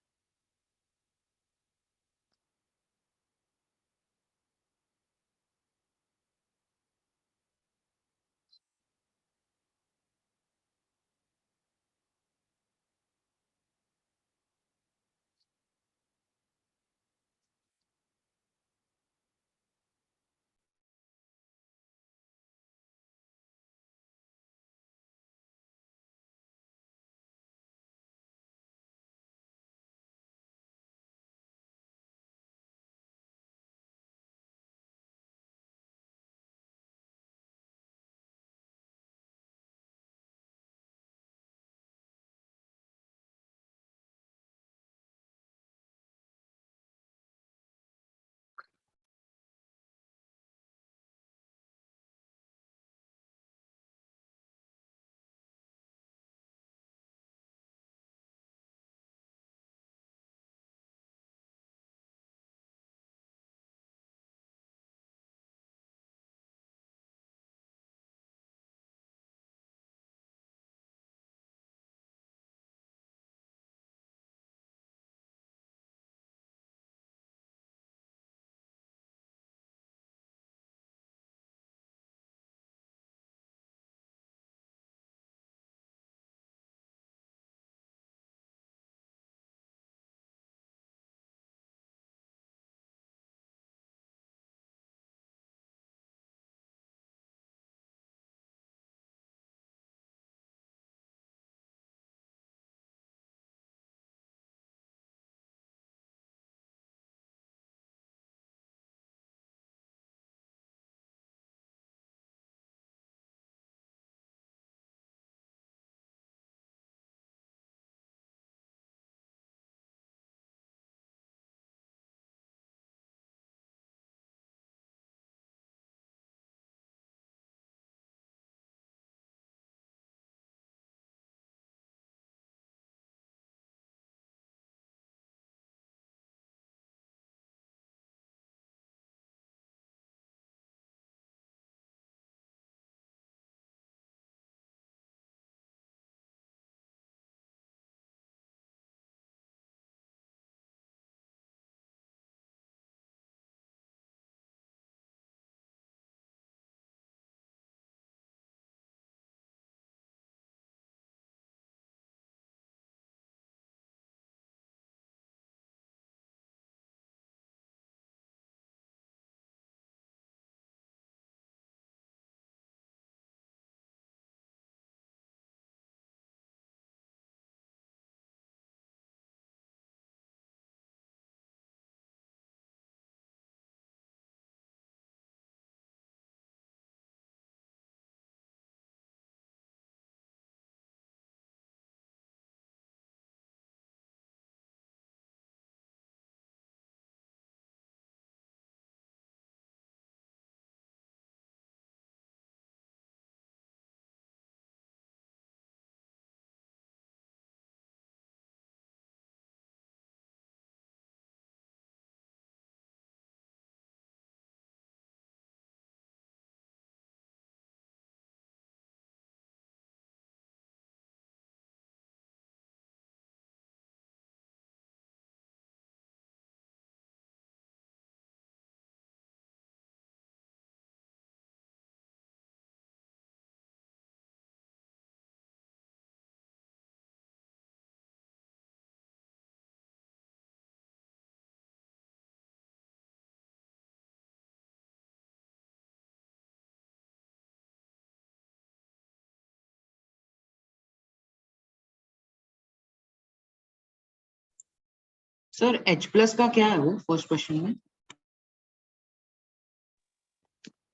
सर H+ का क्या है वो फर्स्ट क्वेश्चन में?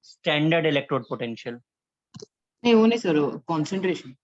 Standard electrode potential. नहीं वो नहीं सर, कॉन्सेंट्रेशन।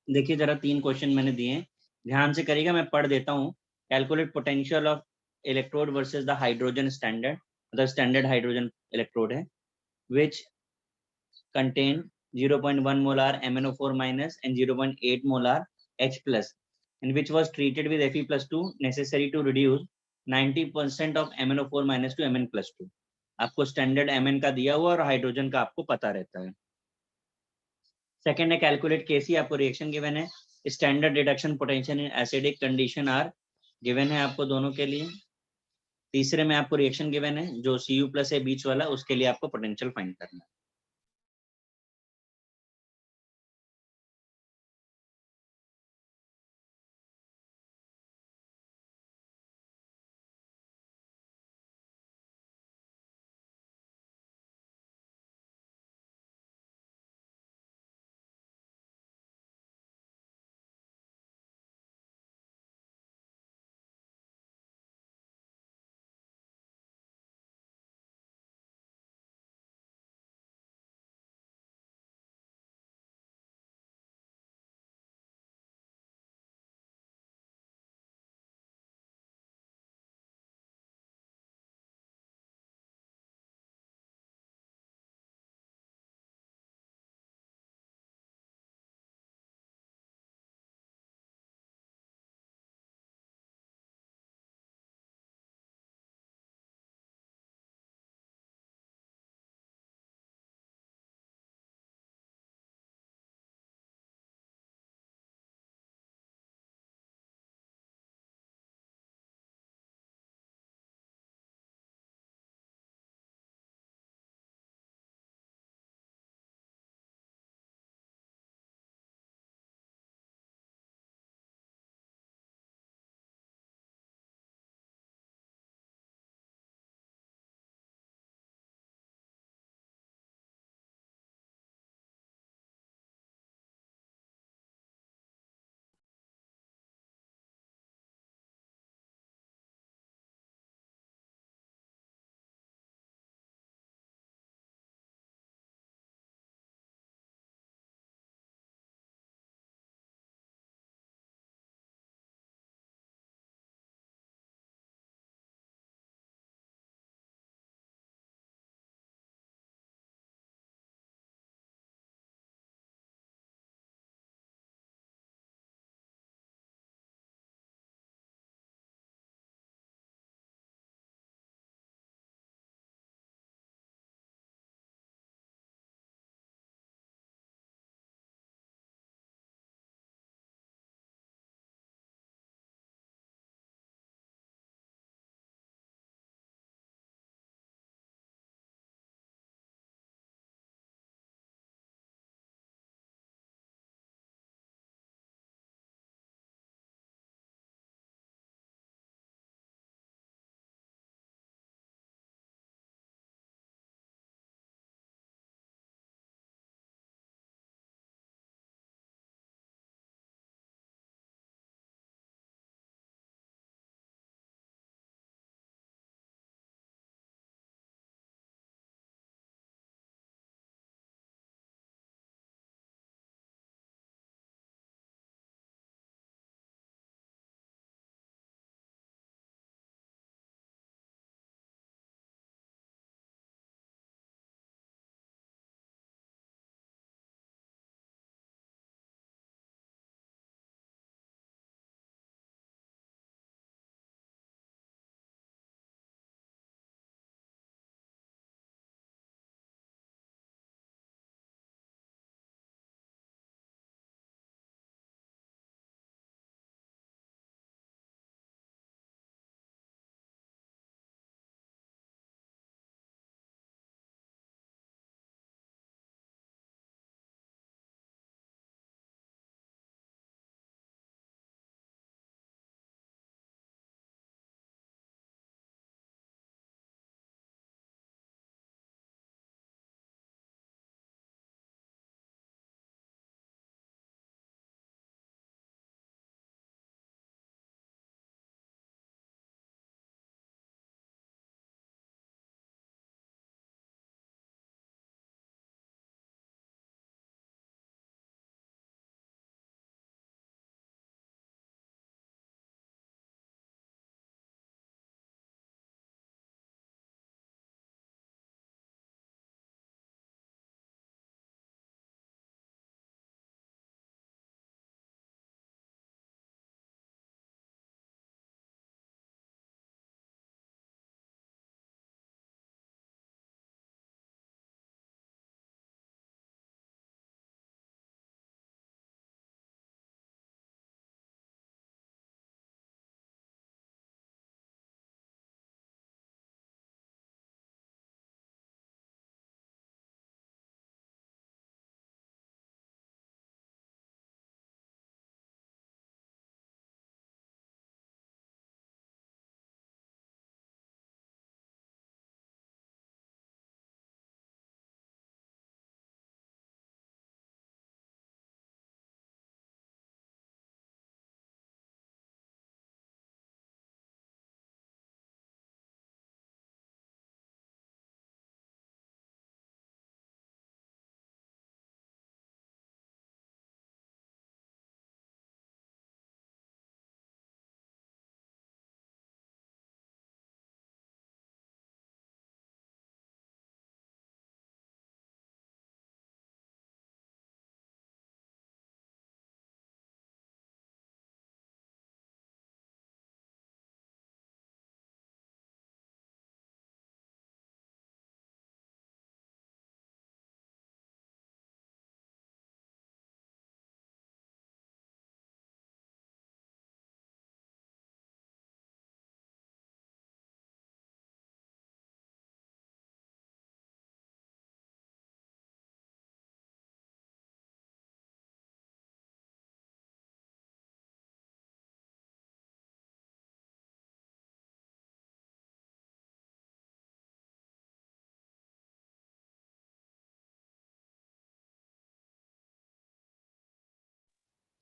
देखिए जरा 3 क्वेश्चन मैंने दिए हैं, ध्यान से करिएगा, मैं पढ़ देता हूँ। Calculate potential of electrode versus the hydrogen standard, मतलब स्टैंडर्ड हाइड्रोजन इलेक्ट्रोड है, which contain 0.1 molar MnO4 minus and 0.8 molar H plus, and which was treated with Fe plus 2 necessary to reduce 90% of MnO4 minus to Mn plus 2। आपको standard Mn का दिया हुआ और hydrogen का आपको पता रहता है। सेकेंड है कैलकुलेट केसी, आपको रिएक्शन गिवन है। Standard reduction potential in acidic condition are given है आपको दोनों के लिए। तीसरे में आपको रिएक्शन गिवन है, जो Cu प्लस है बीच वाला, उसके लिए आपको पोटेंशियल फाइंड करना है।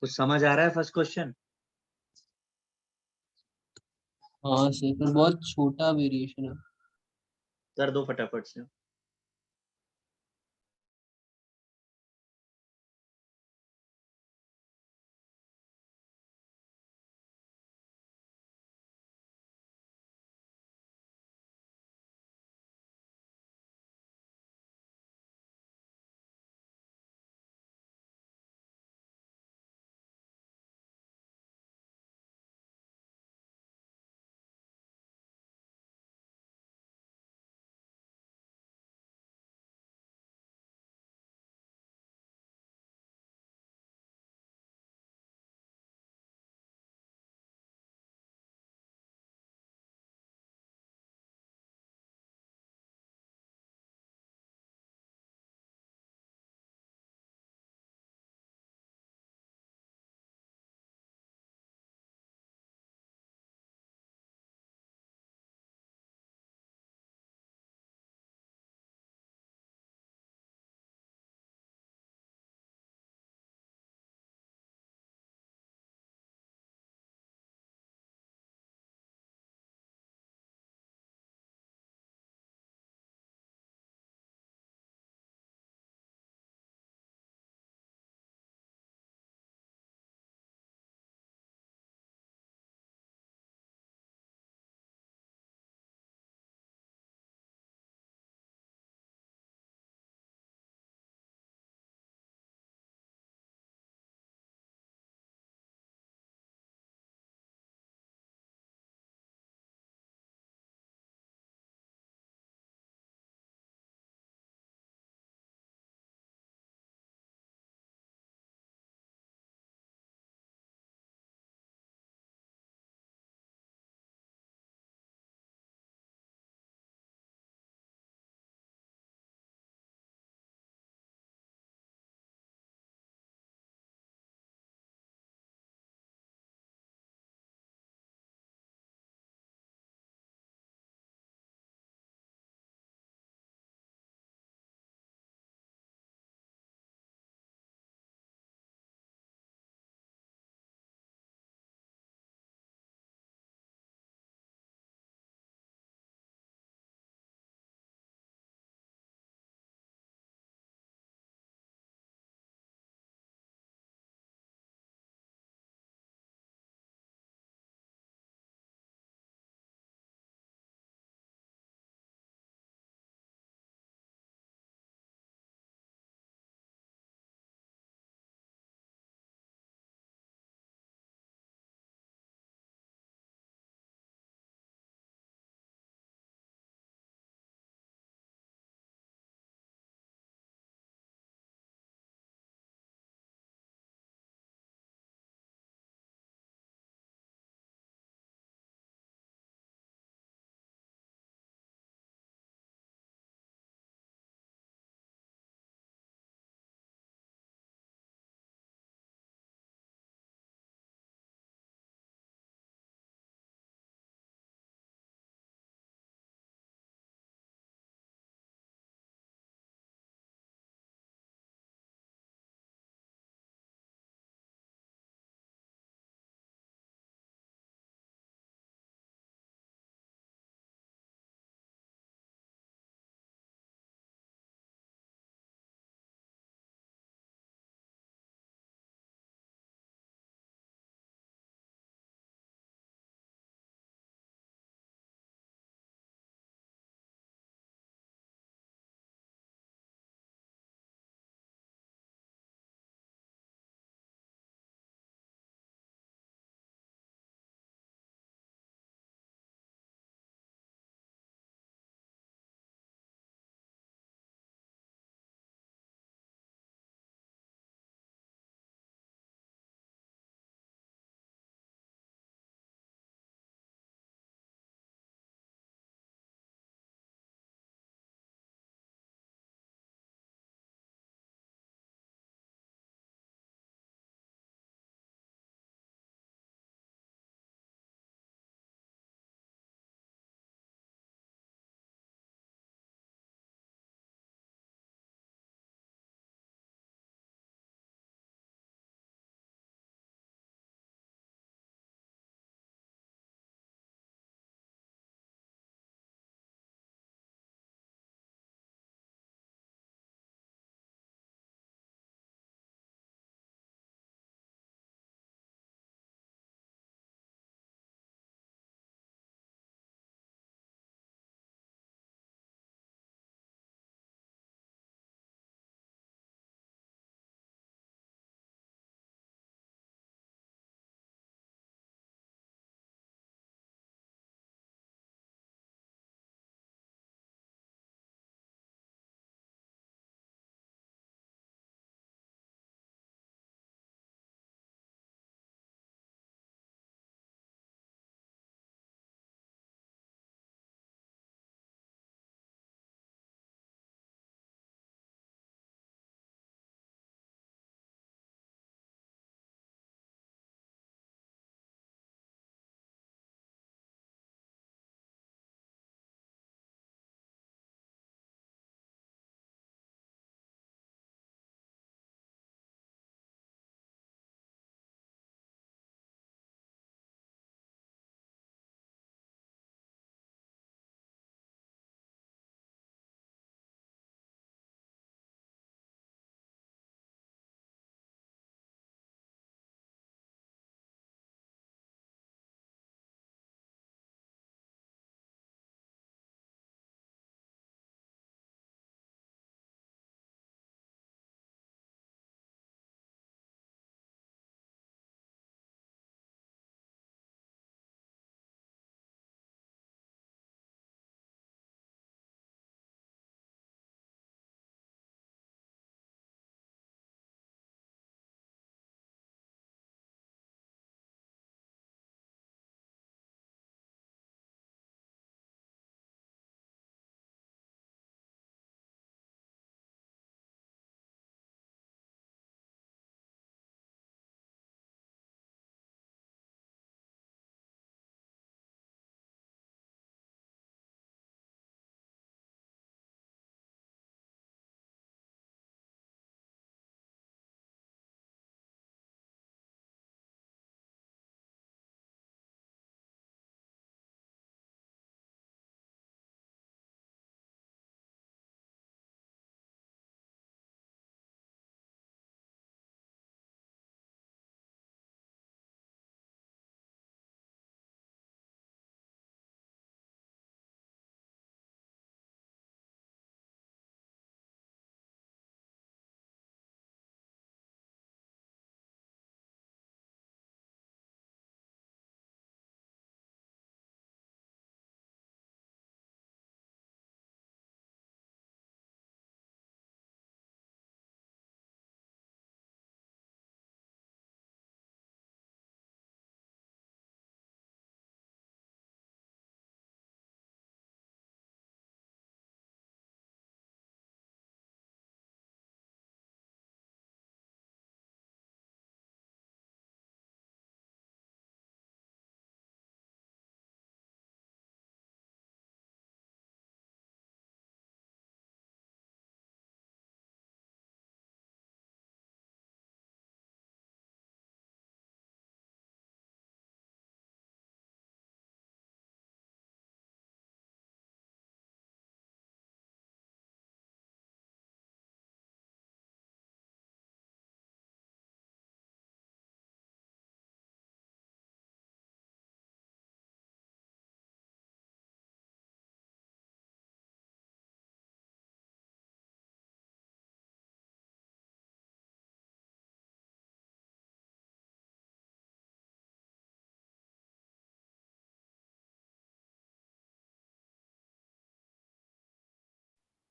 कुछ समझ आ रहा है फर्स्ट क्वेश्चन? हाँ सर पर बहुत छोटा वेरिएशन है। कर दो फटाफट से।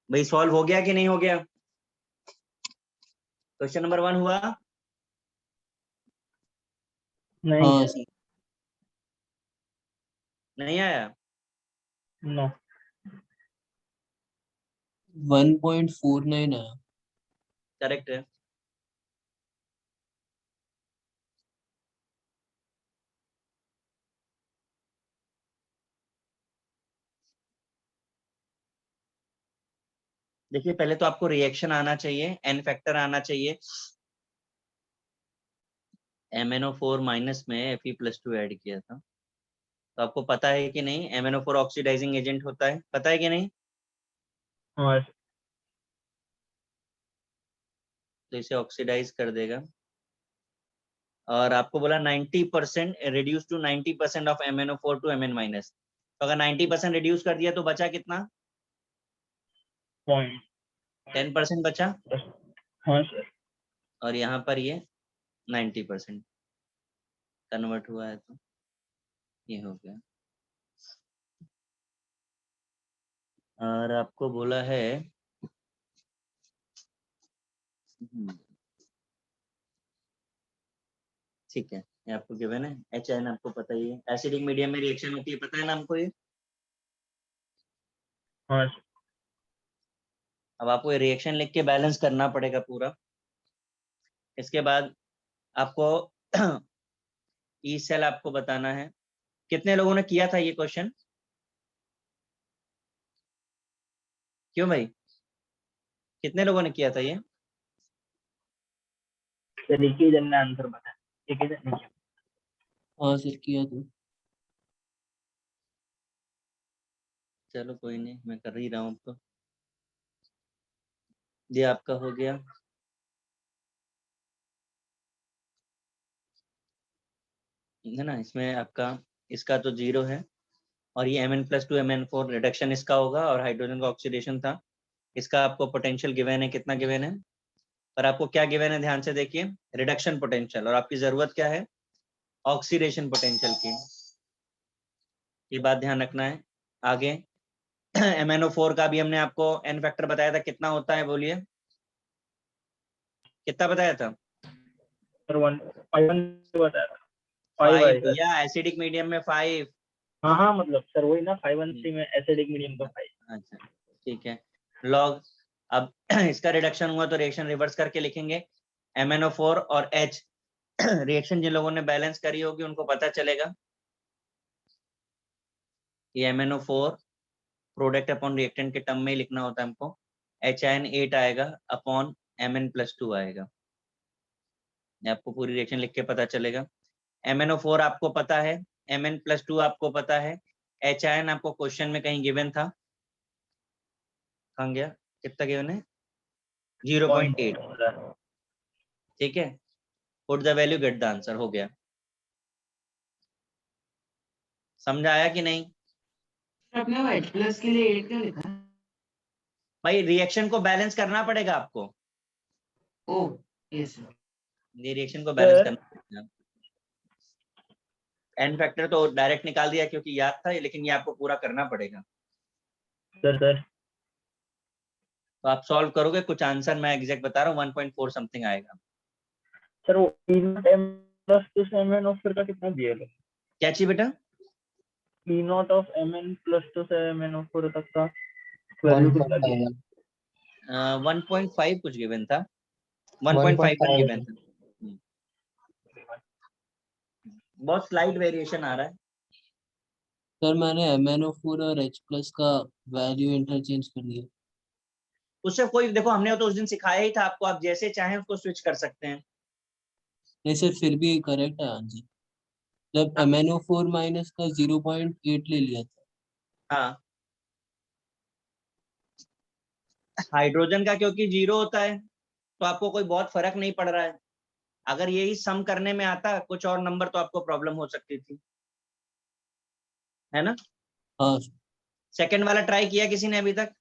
भाई सॉल्व हो गया कि नहीं हो गया? क्वेश्चन नंबर 1 हुआ? नहीं हाँ है, सर। नहीं आया? नो 1.49 आया। करेक्ट है। देखिए पहले तो आपको रिएक्शन आना चाहिए, एन फैक्टर आना चाहिए। MnO4 माइनस में Fe+2 ऐड किया था, तो आपको पता है कि नहीं MnO4 ऑक्सीडाइजिंग एजेंट होता है, पता है कि नहीं? हाँ तो इसे ऑक्सीडाइज कर देगा। और आपको बोला 90% reduce to 90% of MnO4 to Mn minus, तो अगर 90% रिड्यूस कर दिया तो बचा कितना? पॉइंट 10% बचा। हाँ सर और यहाँ पर ये 90% कन्वर्ट हुआ है, तो ये हो गया। और आपको बोला है ठीक है, ये आपको गिवन है। HN आपको पता ही है, एसिडिक मीडियम में रिएक्शन होती है, पता है ना हमको ये। हाँ अब आपको ये रिएक्शन लिख के बैलेंस करना पड़ेगा पूरा। इसके बाद आपको ई सेल आपको बताना है। कितने लोगों ने किया था ये क्वेश्चन? क्यों भाई, कितने लोगों ने किया था ये? सर, एक ही जन ने आंसर बताया, एक ही जन ने किया। हाँ सर किया तो। चलो कोई नहीं, मैं कर ही रहा हूँ। तो ये आपका हो गया। है ना, इसमें आपका इसका तो 0 है, और ये Mn+2 Mn4 रिडक्शन इसका होगा, और हाइड्रोजन का ऑक्सीडेशन था। इसका आपको पोटेंशियल गिवन है, कितना गिवन है? पर आपको क्या गिवन है ध्यान से देखिए, रिडक्शन पोटेंशियल, और आपकी जरूरत क्या है? ऑक्सीडेशन पोटेंशियल की। ये बात ध्यान रखना है। आगे MnO4 का भी हमने आपको एन फैक्टर बताया था, कितना होता है बोलिए, कितना बताया था? सर 1 बताया था, 5 5 आएगा। भैया, एसिडिक मीडियम में 5। हाँ हाँ, मतलब सर वही ना, 513 में एसिडिक मीडियम का 5। अच्छा ठीक है। लॉग, अब इसका रिडक्शन हुआ तो रिएक्शन रिवर्स करके लिखेंगे। MnO4 और H रिएक्शन जिन लोगों ने बैलेंस करी होगी उनको पता चलेगा। ये MnO4 प्रोडक्ट अपॉन रिएक्टेंट के टर्म में ही लिखना होता है हमको। HN8 आएगा अपॉन Mn+2 आएगा। ये आपको पूरी रिएक्शन लिख के पता चलेगा। MnO4 आपको पता है, Mn+2 आपको पता है, HN आपको क्वेश्चन में कहीं गिवन था, कहाँ गया, कितना गिवन है? 0.8। ठीक है, put the value get the answer, हो गया। समझ आया कि नहीं? आपने H+ के लिए 8 क्यों लिखा? भाई रिएक्शन को बैलेंस करना पड़ेगा आपको, ओह यस ये रिएक्शन को बैलेंस करना पड़ेगा। एन फैक्टर तो डायरेक्ट निकाल दिया क्योंकि याद था, लेकिन ये आपको पूरा करना पड़ेगा। सर तो आप सॉल्व करोगे, कुछ आंसर मैं एग्जैक्ट बता रहा हूँ 1.4 समथिंग आएगा। सर वो E0 M+2 से MnO4 का कितना दिया है? क्या चाहिए बेटा? E0 Mn+2 से MnO4 तक का वैल्यू कितना दिया है? 1.5 कुछ गिवन था, 1.51 गिवन था। बहुत स्लाइड वेरिएशन आ रहा है। सर मैंने MnO4 और H+ का वैल्यू इंटरचेंज कर दिया। उससे कोई, देखो हमने तो उस दिन सिखाया ही था आपको, आप जैसे चाहें उसको स्विच कर सकते हैं। नहीं सर फिर भी करेक्ट है आंसर, जब MnO4 माइनस का 0.8 ले लिया था। हाँ, हाइड्रोजन का क्योंकि 0 होता है तो आपको कोई बहुत फर्क नहीं पड़ रहा है। अगर यही सम करने में आता कुछ और नंबर तो आपको प्रॉब्लम हो सकती थी, है ना? हाँ सेकंड वाला ट्राई किया किसी ने अभी तक?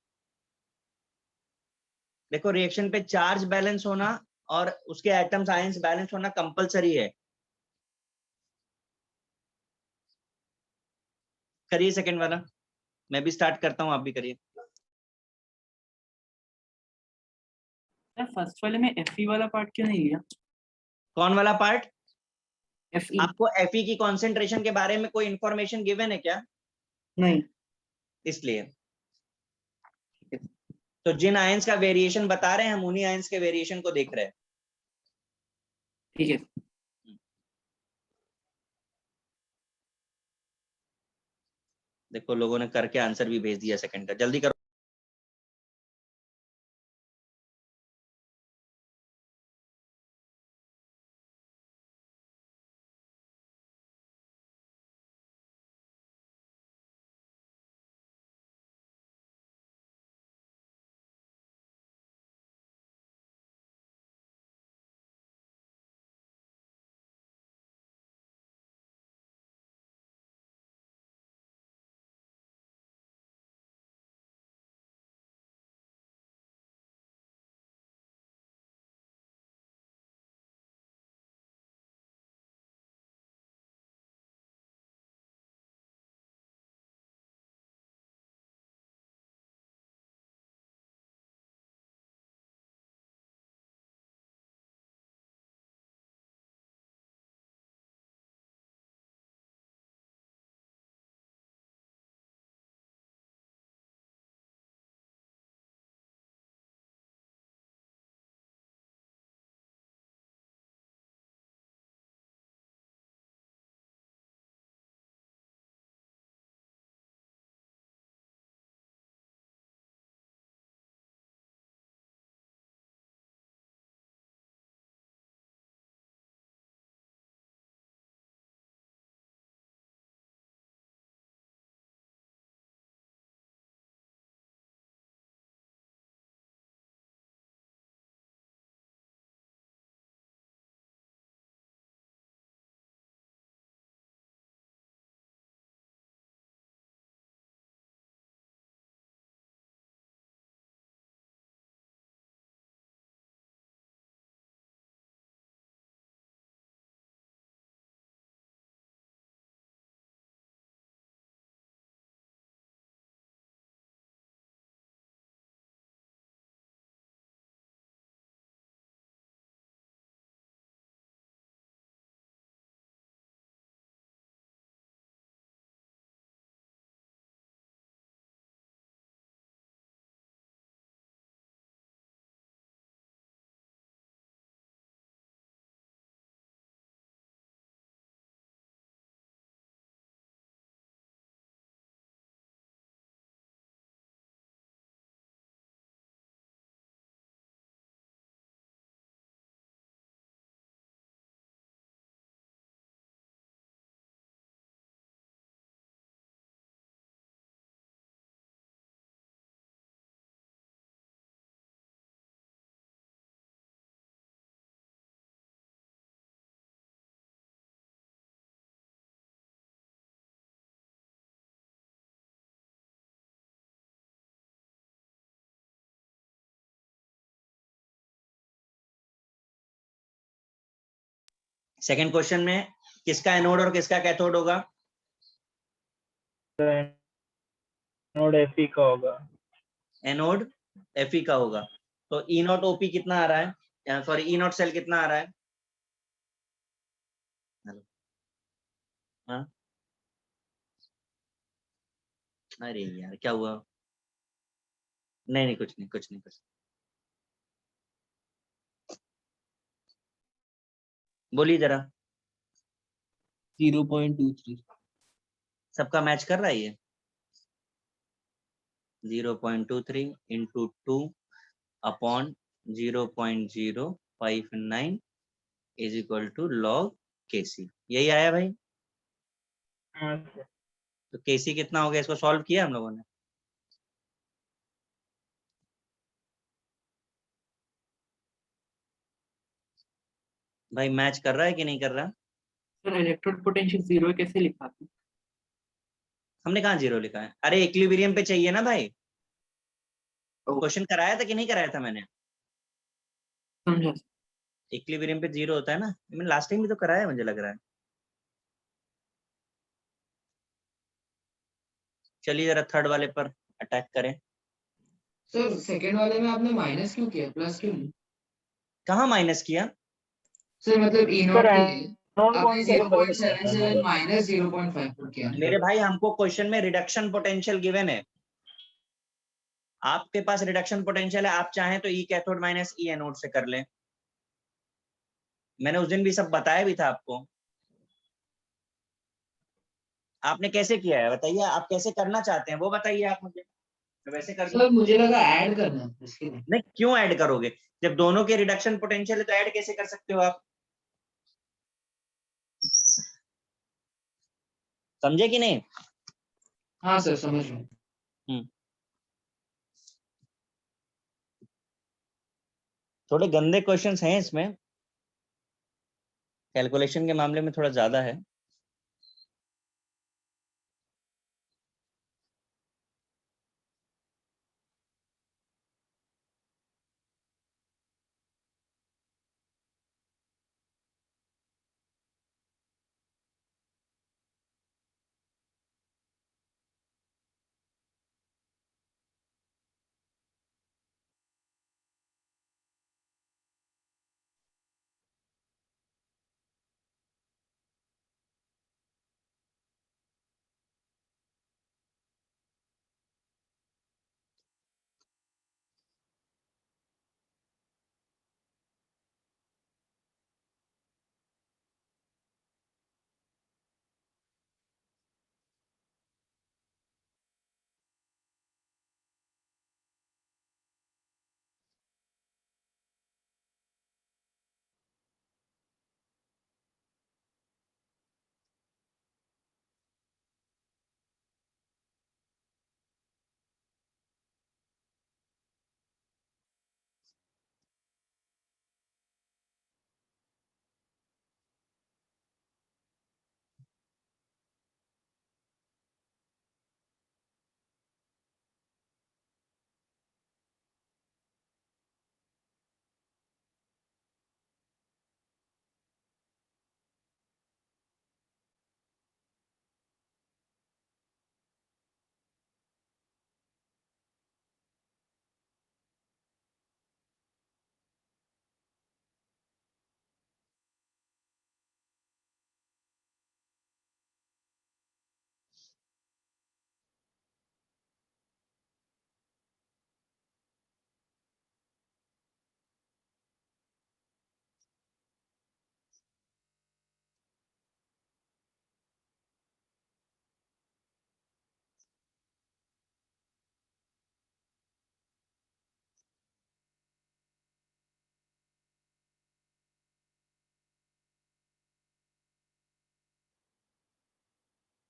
देखो रिएक्शन पे चार्ज बैलेंस होना और उसके एटम्स आयंस बैलेंस होना कंपलसरी है। करिए सेकंड वाला, मैं भी स्टार्ट करता हूँ, आप भी करिए। फर्स्ट वाले में Fe वाला पार्ट क्यों नहीं लिया? कौन वाला पार्ट? Fe आपको Fe की कॉन्सेंट्रेशन के बारे में कोई इंफॉर्मेशन गिवन है क्या? नहीं। इसलिए तो जिन आयंस का वेरिएशन बता रहे हैं हम उन्हीं आयंस के वेरिएशन को देख रहे हैं। ठीक है। देखो लोगों ने करके आंसर भी भेज दिया सेकंड का, जल्दी करो। सेकंड क्वेश्चन में किसका एनोड और किसका कैथोड होगा? नोड Fe का होगा। एनोड Fe का होगा। तो ई नॉट ओपी कितना आ रहा है, सॉरी ई नॉट सेल कितना आ रहा है? हाँ? अरे यार क्या हुआ? नहीं नहीं कुछ नहीं कुछ नहीं कुछ। बोलिए जरा। 0.23 सबका मैच कर रहा है ये? 0.23 into 2 upon 0.059 is equal to log Kc. यही आया भाई? हाँ सर। तो केसी कितना हो गया, इसको सॉल्व किया हम लोगों ने? भाई मैच कर रहा है कि नहीं कर रहा? सर इलेक्ट्रोड पोटेंशियल 0 कैसे लिखा आपने? हमने कहाँ जीरो लिखा है? अरे इक्विलिब्रियम पे चाहिए ना भाई। क्वेश्चन कराया था कि नहीं कराया था मैंने? समझा। इक्विलिब्रियम पे जीरो होता है ना, मैंने लास्ट टाइम भी तो कराया मुझे लग रहा है। चलिए जरा थर्ड वाले पर अटैक करें। सर सेकंड वाले में आपने माइनस क्यों किया, प्लस क्यों नहीं? कहाँ माइनस किया? सर मतलब ई नॉट सर के लिए एनोड आपने कौन सा कर सकते हैं? 0.77 माइनस 0.5 पुट किया। मेरे भाई हमको क्वेश्चन में रिडक्शन पोटेंशियल गिवन है, आपके पास रिडक्शन पोटेंशियल है, आप चाहें तो ई कैथोड माइनस ई एनोड से कर लें। मैंने उस दिन भी सब बताया भी था आपको। आपने कैसे किया है बताइए, आप कैसे करना चाहते हैं वो बताइए आप मुझे, तो वैसे कर दूं। सर मुझे लगा ऐड करना है इसके लिए। नहीं, क्यों ऐड करोगे? जब दोनों के रिडक्शन पोटेंशियल है तो ऐड कैसे कर सकते हो आप? समझे कि नहीं? हाँ सर समझ रहा हूँ। थोड़े गंदे क्वेश्चंस हैं इसमें, कैलकुलेशन के मामले में थोड़ा ज्यादा है।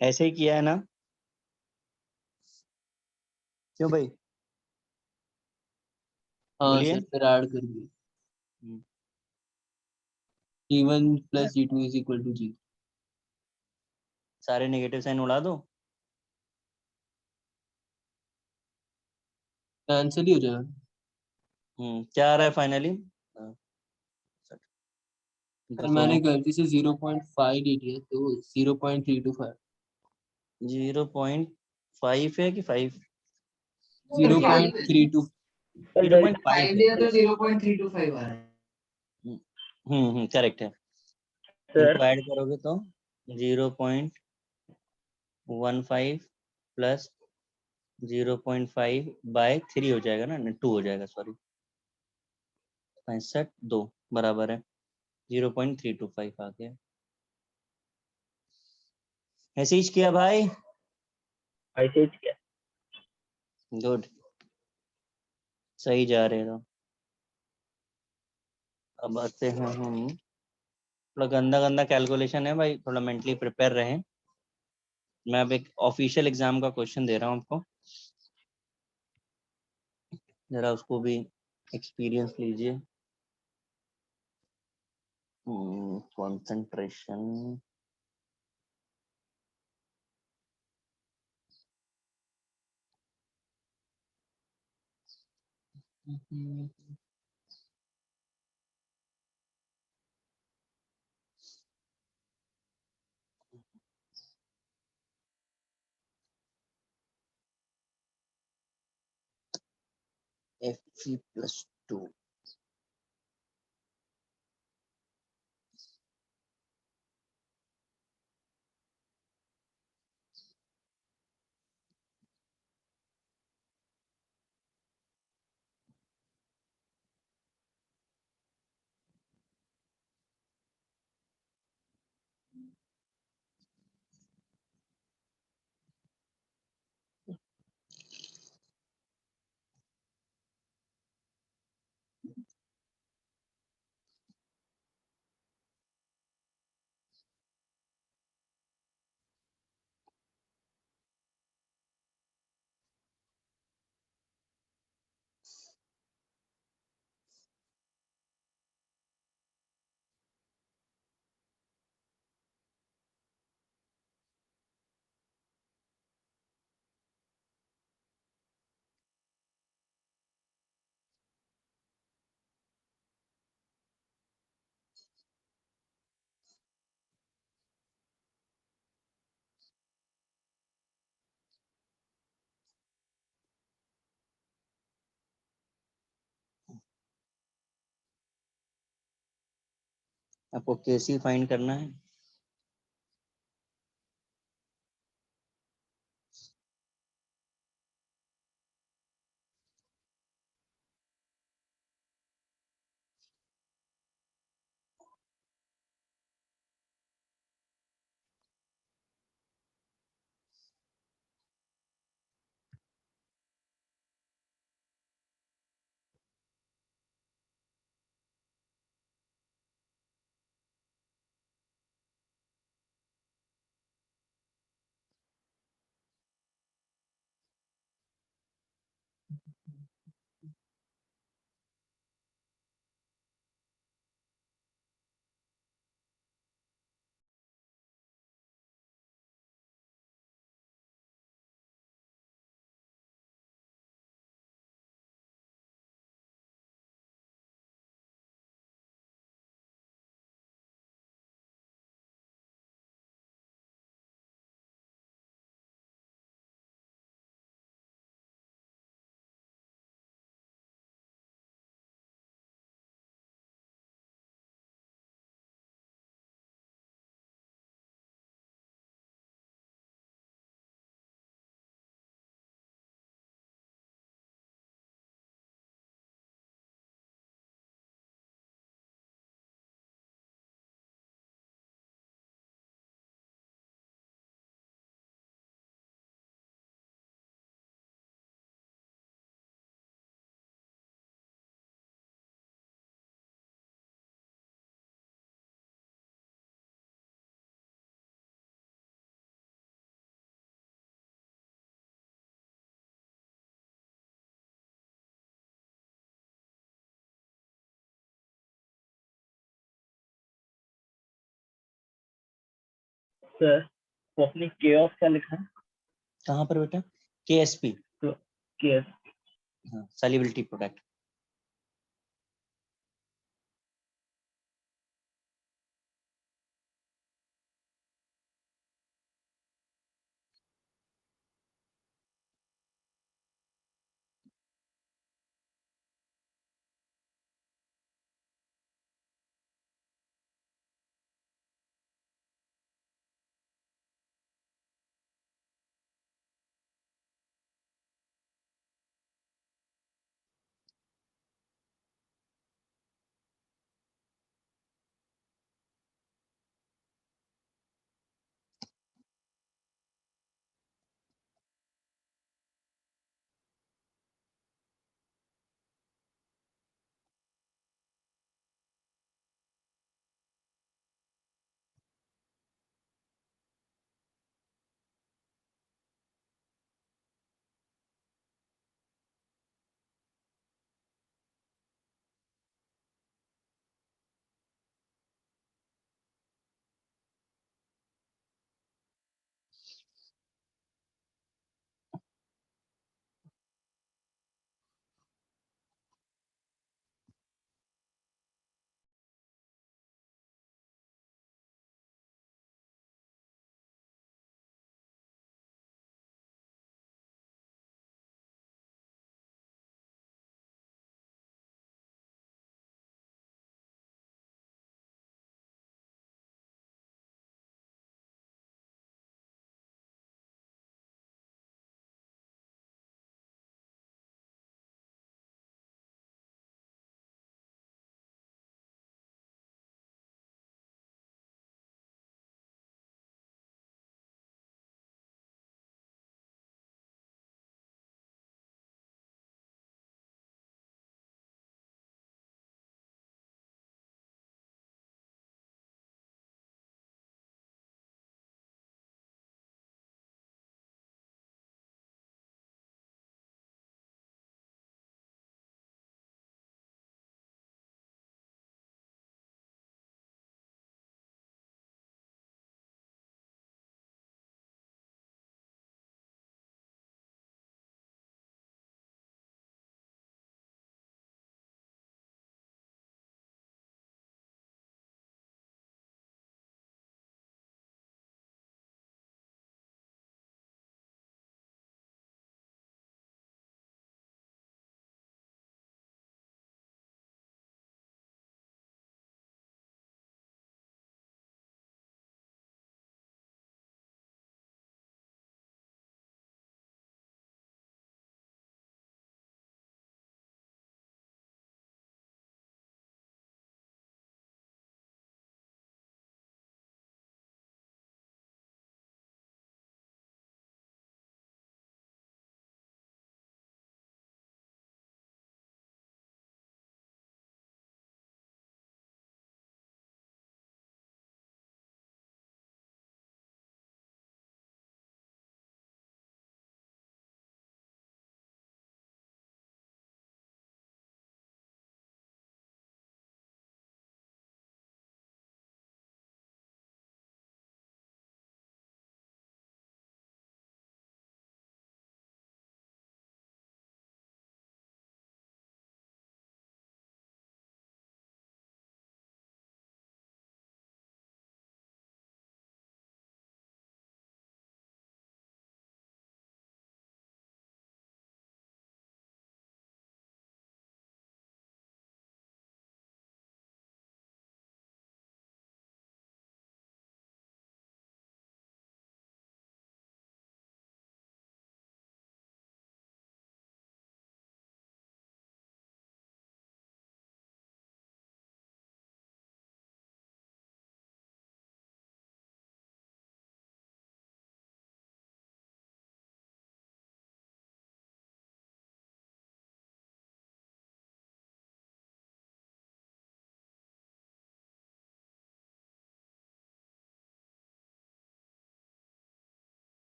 ऐसे ही किया है ना? क्यों भाई? हाँ बोलिए। सर फिर ऐड कर दिए। T1 plus T2 is equal to 0। सारे नेगेटिव साइन उड़ा दो। कैंसिल ही हो जाएगा। क्या आ रहा है फाइनली? सर मैंने गलती से 0.5 दे दिया तो 0.325। 0.5 है कि 5? 0.32। 0.5 5 है। दिया तो 0.325 आ रहा है। करेक्ट है। सर इनको ऐड करोगे तो 0.15 प्लस 0.5/3 हो जाएगा ना, 2 हो जाएगा, सॉरी। 65 बराबर है 0.325 आ गया। ऐसे ही किया भाई। ऐसे ही क्या? गुड, सही जा रहे हो। अब आते हैं हम, थोड़ा गंदा गंदा कैलकुलेशन है भाई, थोड़ा मेंटली प्रिपेयर रहें। मैं अब एक ऑफिशियल एग्जाम का क्वेश्चन दे रहा हूँ आपको, जरा उसको भी एक्सपीरियंस लीजिए। कंसंट्रेशन। Fe+2 आपको केसी फाइंड करना है। सर वो अपनी के ऑफ क्या लिखा है? कहाँ पर बेटा? केएसपी, के हाँ, सॉल्युबिलिटी प्रोडक्ट।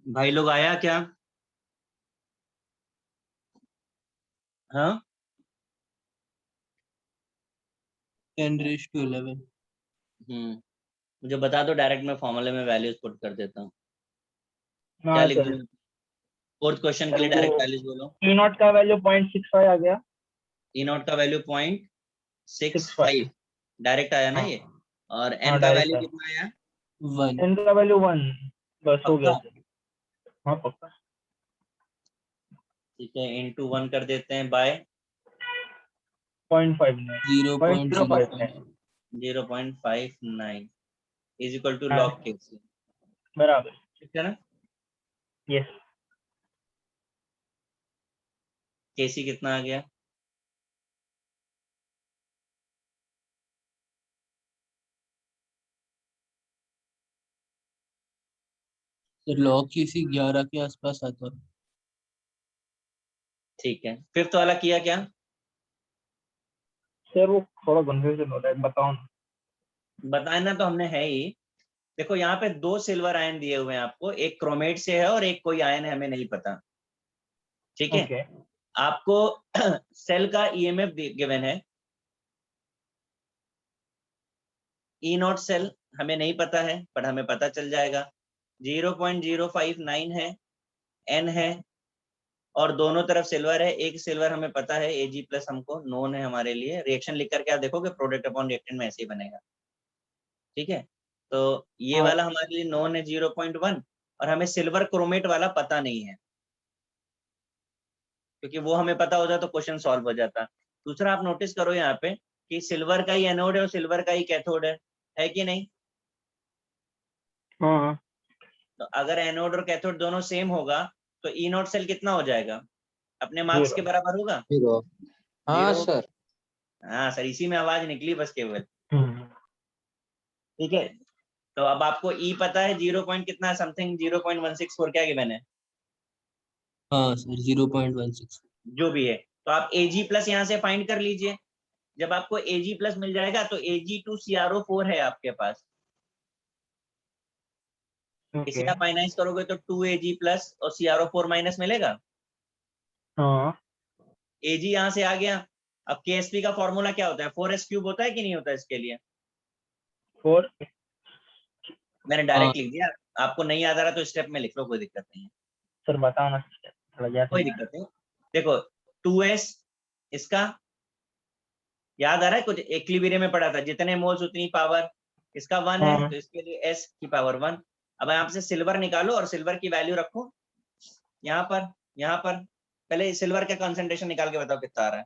भाई लोग आया क्या? हाँ 10⁻11। मुझे बता दो, डायरेक्ट मैं फॉर्मूले में वैल्यूज पुट कर देता हूँ। क्या हाँ लिख सर, दूँ? फोर्थ क्वेश्चन के लिए वो डायरेक्ट वैल्यूज बोलो। ई नॉट का वैल्यू 0.65 आ गया। ई नॉट का वैल्यू 65। 0.65 डायरेक्ट आया ना हाँ ये। और हाँ एन का डायरेक्ट वैल्यू है। कितना आया? 1। एन का वैल्यू 1, बस हो गया पक्का? सर। हाँ पक्का। ठीक है, इंटू 1 कर देते हैं बाय 0.59 0.059 0.59 इज इक्वल टू हाँ लॉग के। बराबर। ठीक है ना? यस केसी कितना आ गया? सर log किसी 11 के आसपास आता है। ठीक है, फिफ्थ वाला किया क्या? सर, वो थोड़ा कंफ्यूजन हो रहा है, बताओ ना। बताना तो हमने है ही। देखो यहाँ पे दो सिल्वर आयन दिए हुए हैं आपको, एक क्रोमेट से है और एक कोई आयन है, हमें नहीं पता। ठीक है, ओके आपको सेल का ईएमएफ गिवन है। ई नॉट सेल हमें नहीं पता है, पर हमें पता चल जाएगा। 0.059 है, एन है, और दोनों तरफ सिल्वर है। एक सिल्वर हमें पता है, एजी प्लस हमको नोन है हमारे लिए। रिएक्शन लिख करके आप देखोगे, प्रोडक्ट अपॉन रिएक्टेंट में ऐसे ही बनेगा। ठीक है, तो ये हाँ वाला हमारे लिए नोन है 0.1, और हमें सिल्वर क्रोमेट वाला पता नहीं है, क्योंकि वो हमें पता होता तो क्वेश्चन सॉल्व हो जाता। दूसरा, आप नोटिस करो यहाँ पे कि सिल्वर का ही एनोड है और सिल्वर का ही कैथोड है कि नहीं? हाँ तो अगर एनोड और कैथोड दोनों सेम होगा तो ई नॉट सेल कितना हो जाएगा? अपने मार्क्स के 0 बराबर होगा। 0 हाँ 0 सर। हाँ सर, इसी में आवाज निकली बस केवल। हम्म, ठीक है, तो अब आपको ई पता है 0 पॉइंट कितना है, समथिंग 0.164 क्या गिवन है? हाँ सर 0.16। जो भी है, तो आप एजी प्लस यहाँ से फाइंड कर लीजिए। जब आपको एजी प्लस मिल जाएगा तो Ag2CrO4 है आपके पास। इसे ओके आप माइनस करोगे तो 2Ag प्लस और CrO4 माइनस मिलेगा। हाँ Ag यहाँ से आ गया। अब KSP का फॉर्मूला क्या होता है? 4s क्यूब होता है कि नहीं होता इसके लिए? 4 मैंने हाँ डायरेक्ट लिख दिया। आपको नहीं याद आ रहा तो स्टेप में लिख लो, कोई दिक्कत नहीं है। सर बताओ ना, थोड़ा याद कोई नहीं आ दिक्कत नहीं। देखो 2s, इसका याद आ रहा है? कुछ इक्विलिब्रियम में पढ़ा था, जितने मोल्स उतनी पावर। इसका 1 रहा। है हाँ तो इसके लिए s की पावर 1। अब यहाँ से सिल्वर निकालो और सिल्वर की वैल्यू रखो यहाँ पर, यहाँ पर। पहले सिल्वर का कंसंट्रेशन निकाल के बताओ कितना आ रहा है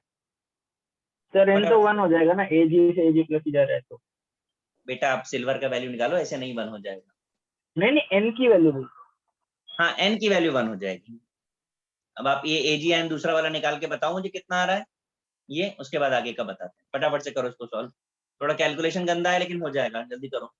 सर, एन तो फटाफट। 1 हो जाएगा ना, एजी से एजी प्लस ही जा रहा है तो। बेटा आप सिल्वर का वैल्यू निकालो, ऐसे नहीं 1 हो जाएगा। नहीं नहीं, एन की वैल्यू हाँ एन की वैल्यू 1 हो जाएगी। अब आप ये एजी एन दूसरा वाला निकाल के बताओ मुझे कितना आ रहा है ये, उसके बाद आगे का बताते हैं। फटाफट से करो इसको सॉल्व, थोड़ा कैलकुलेशन गंदा है लेकिन हो जाएगा, जल्दी करो।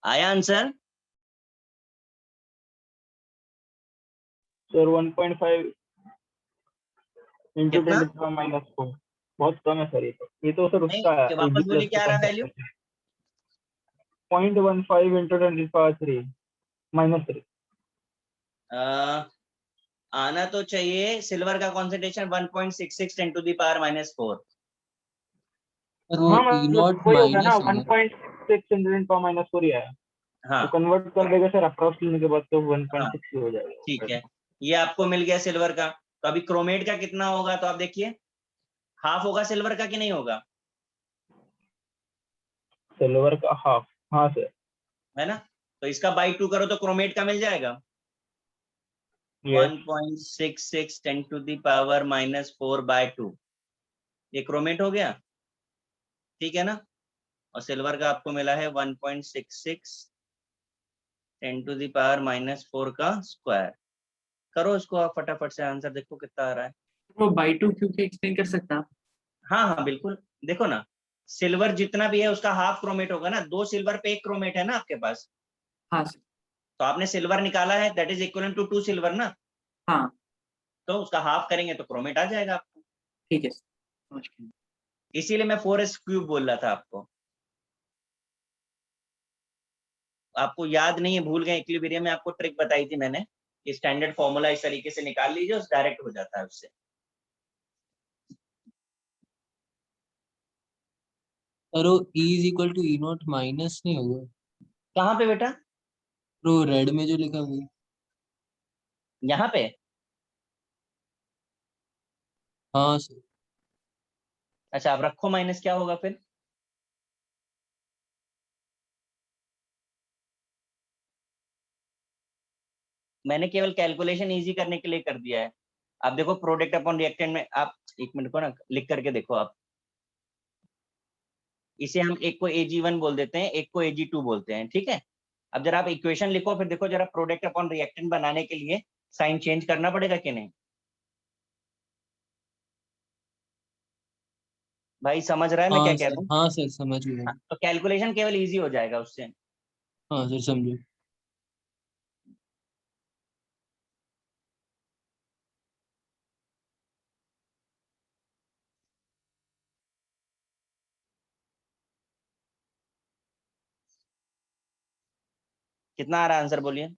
आया आंसर? सर 1.5 इंटू कितना? 10⁻⁴ बहुत कम है सर। ये तो सर नहीं उसका कि वापस बोलिए क्या आ रहा वैल्यू? 0.15 इंटू 10⁻³ -3। आना तो चाहिए सिल्वर का कॉन्सेंट्रेशन 1.66 10 टू द पावर -4। पर वो हाँ ई मतलब नॉट वही होगा ना, माइनस होगा। 1.6 इंटू 10⁻⁴ ही आया। हाँ तो कन्वर्ट कर देगा सर अप्रॉक्स लेने के बाद, तो हाँ 1.6 ही हो ठीक जाएगा। है, ये आपको मिल गया सिल्वर का। तो अभी क्रोमेट का कितना होगा, तो आप देखिए हाफ होगा सिल्वर का कि नहीं होगा, सिल्वर का हाफ, हाँ सर। है ना? तो इसका बाई 2 करो तो क्रोमेट का मिल जाएगा यस 1.66 10 टू द पावर -4/2। ये क्रोमेट हो गया, ठीक है ना? और सिल्वर का आपको मिला है 1.66 10 टू द पावर -4 का स्क्वायर। करो इसको आप फटाफट से, आंसर देखो कितना आ रहा है। वो बाई टू क्योंकि एक्सप्लेन कर सकता आप? हाँ हाँ बिल्कुल, देखो ना सिल्वर जितना भी है उसका हाफ क्रोमेट होगा ना, 2 सिल्वर पे 1 क्रोमेट है ना आपके पास। हाँ सर। तो आपने सिल्वर निकाला है, that is equal to 2 silver ना, हाँ तो उसका हाफ करेंगे तो क्रोमेट आ जाएगा आपको। ठीक है सर, समझ गया। इसीलिए मैं 4s³ बोल रहा था आपको। आपको याद नहीं है, भूल गए, इक्विलिब्रियम में आपको ट्रिक बताई थी मैंने, स्टैंडर्ड फॉर्मूला इस तरीके से निकाल लीजिए, उस डायरेक्ट हो जाता है उससे। पर वो E is equal to E naught minus नहीं होगा? कहाँ पे बेटा? तो रेड में जो लिखा हुआ है। यहाँ पे? हाँ सर। अच्छा आप रखो माइनस, क्या होगा फिर? मैंने केवल कैलकुलेशन इजी करने के लिए कर दिया है। आप देखो प्रोडक्ट अपॉन रिएक्टेंट में, आप एक मिनट को ना लिख करके देखो आप। इसे हम एक को Ag1 बोल देते हैं, एक को Ag2 बोलते हैं, ठीक है? अब जरा आप इक्वेशन लिखो, फिर देखो जरा प्रोडक्ट अपॉन रिएक्टेंट बनाने के लिए साइन चेंज करना पड़ेगा कि नहीं। भाई समझ रहा है मैं क्या हाँ कह सर, रहा हूँ? हाँ सर समझ गया। हाँ, तो कैलकुलेशन केवल इजी हो जाएगा उससे। हाँ सर समझो। कितना आ रहा है आंसर बोलिए?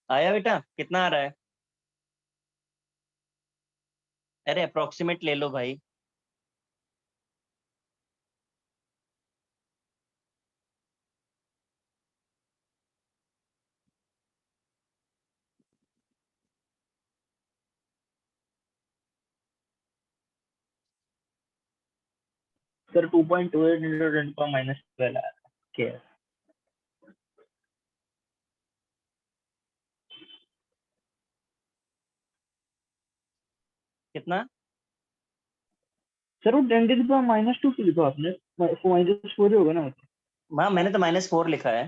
आया बेटा? कितना आ रहा है? अरे अप्रोक्सीमेट ले लो भाई। सर 2.28 into 10 power minus 12 आया के कितना? सर वो 10 to the power minus 2 लिखा आपने, -4 ही होगा ना? हाँ मैंने तो -4 लिखा है।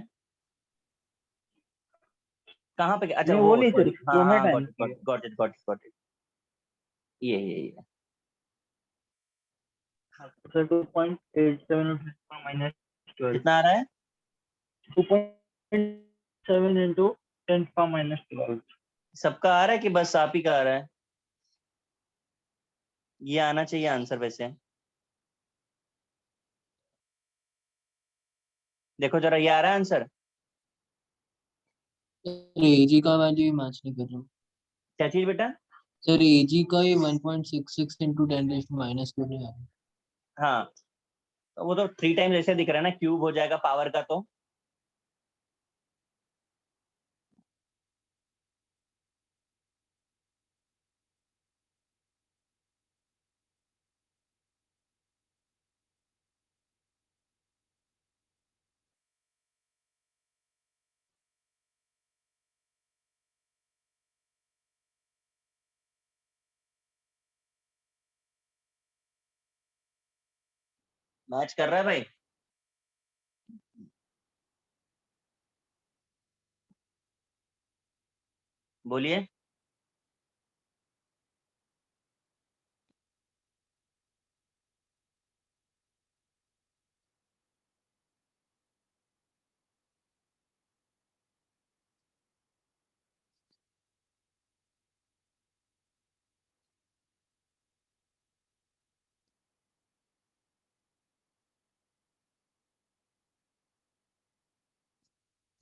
कहाँ पे? अच्छा नहीं वो वो नहीं सर, सॉरी, हाँ फॉर्मेट हाँ, है गॉट इट। ये सर 2.87 into 10 power minus 12, कितना आ रहा है? 2.7 into 10 power minus 12। सबका आ रहा है कि बस आप ही का आ रहा है? ये आना चाहिए आंसर वैसे। देखो जरा, ये आ रहा है आंसर? सर एजी का वैल्यू मैच नहीं कर रहा। क्या चीज बेटा? सर एजी का ही 1.66 into 10 minus कर रहा है। हाँ तो वो तो 3 टाइम्स ऐसे दिख रहा है ना, क्यूब हो जाएगा पावर का तो। मैच कर रहा है भाई? बोलिए।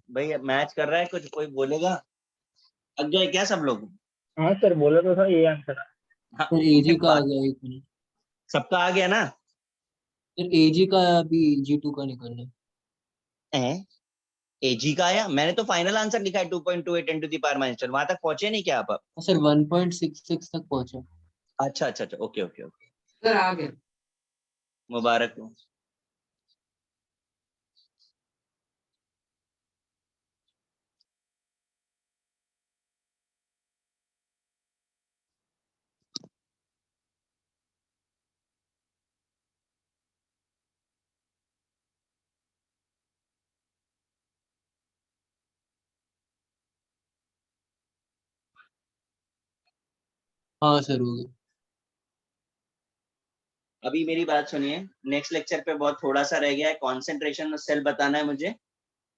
भाई मैच कर रहा है कुछ? कोई बोलेगा? अग जाए क्या सब लोग? हाँ सर बोला तो था ये आंसर। हाँ सर एजी का आ गया 1 मिनट। सबका आ गया ना? सर एजी का अभी G2 का निकलना है। एजी का आया? मैंने तो फाइनल आंसर लिखा है 2.28 10 to the power minus 12। वहां तक पहुंचे नहीं क्या आप? सर 1.66 तक पहुंचा। अच्छा, ओके ओके ओके, सर आ गया। मुबारक हो। हाँ सर हो गया। अभी मेरी बात सुनिए, नेक्स्ट लेक्चर पे बहुत थोड़ा सा रह गया है, कॉन्सेंट्रेशन सेल बताना है मुझे,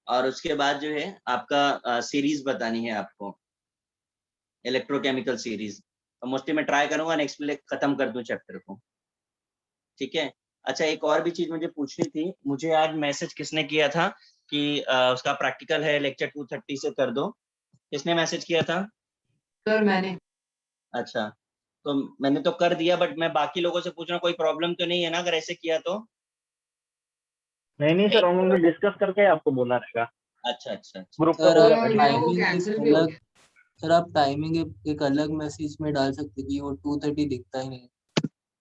और उसके बाद जो है आपका सीरीज बतानी है आपको, इलेक्ट्रोकेमिकल सीरीज। तो मोस्टली मैं ट्राई करूंगा नेक्स्ट वीक खत्म कर दूं चैप्टर को, ठीक है? अच्छा एक और भी चीज मुझे पूछनी थी, मुझे आज मैसेज किसने किया था कि उसका प्रैक्टिकल है लेक्चर 2:30 से कर दो। किसने मैसेज किया था? सर मैंने। अच्छा तो मैंने तो कर दिया, बट मैं बाकी लोगों से पूछ रहा हूँ, कोई प्रॉब्लम तो नहीं है ना अगर ऐसे किया तो? नहीं सर, हम लोग डिस्कस करके आपको बोला रहेगा। अच्छा ग्रुप का सर बोला आप रहेगा। वो टाइमिंग कैंसिल एक भी हो अलग, गया। सर आप टाइमिंग एक अलग मैसेज में डाल सकते कि वो 2:30 दिखता ही नहीं।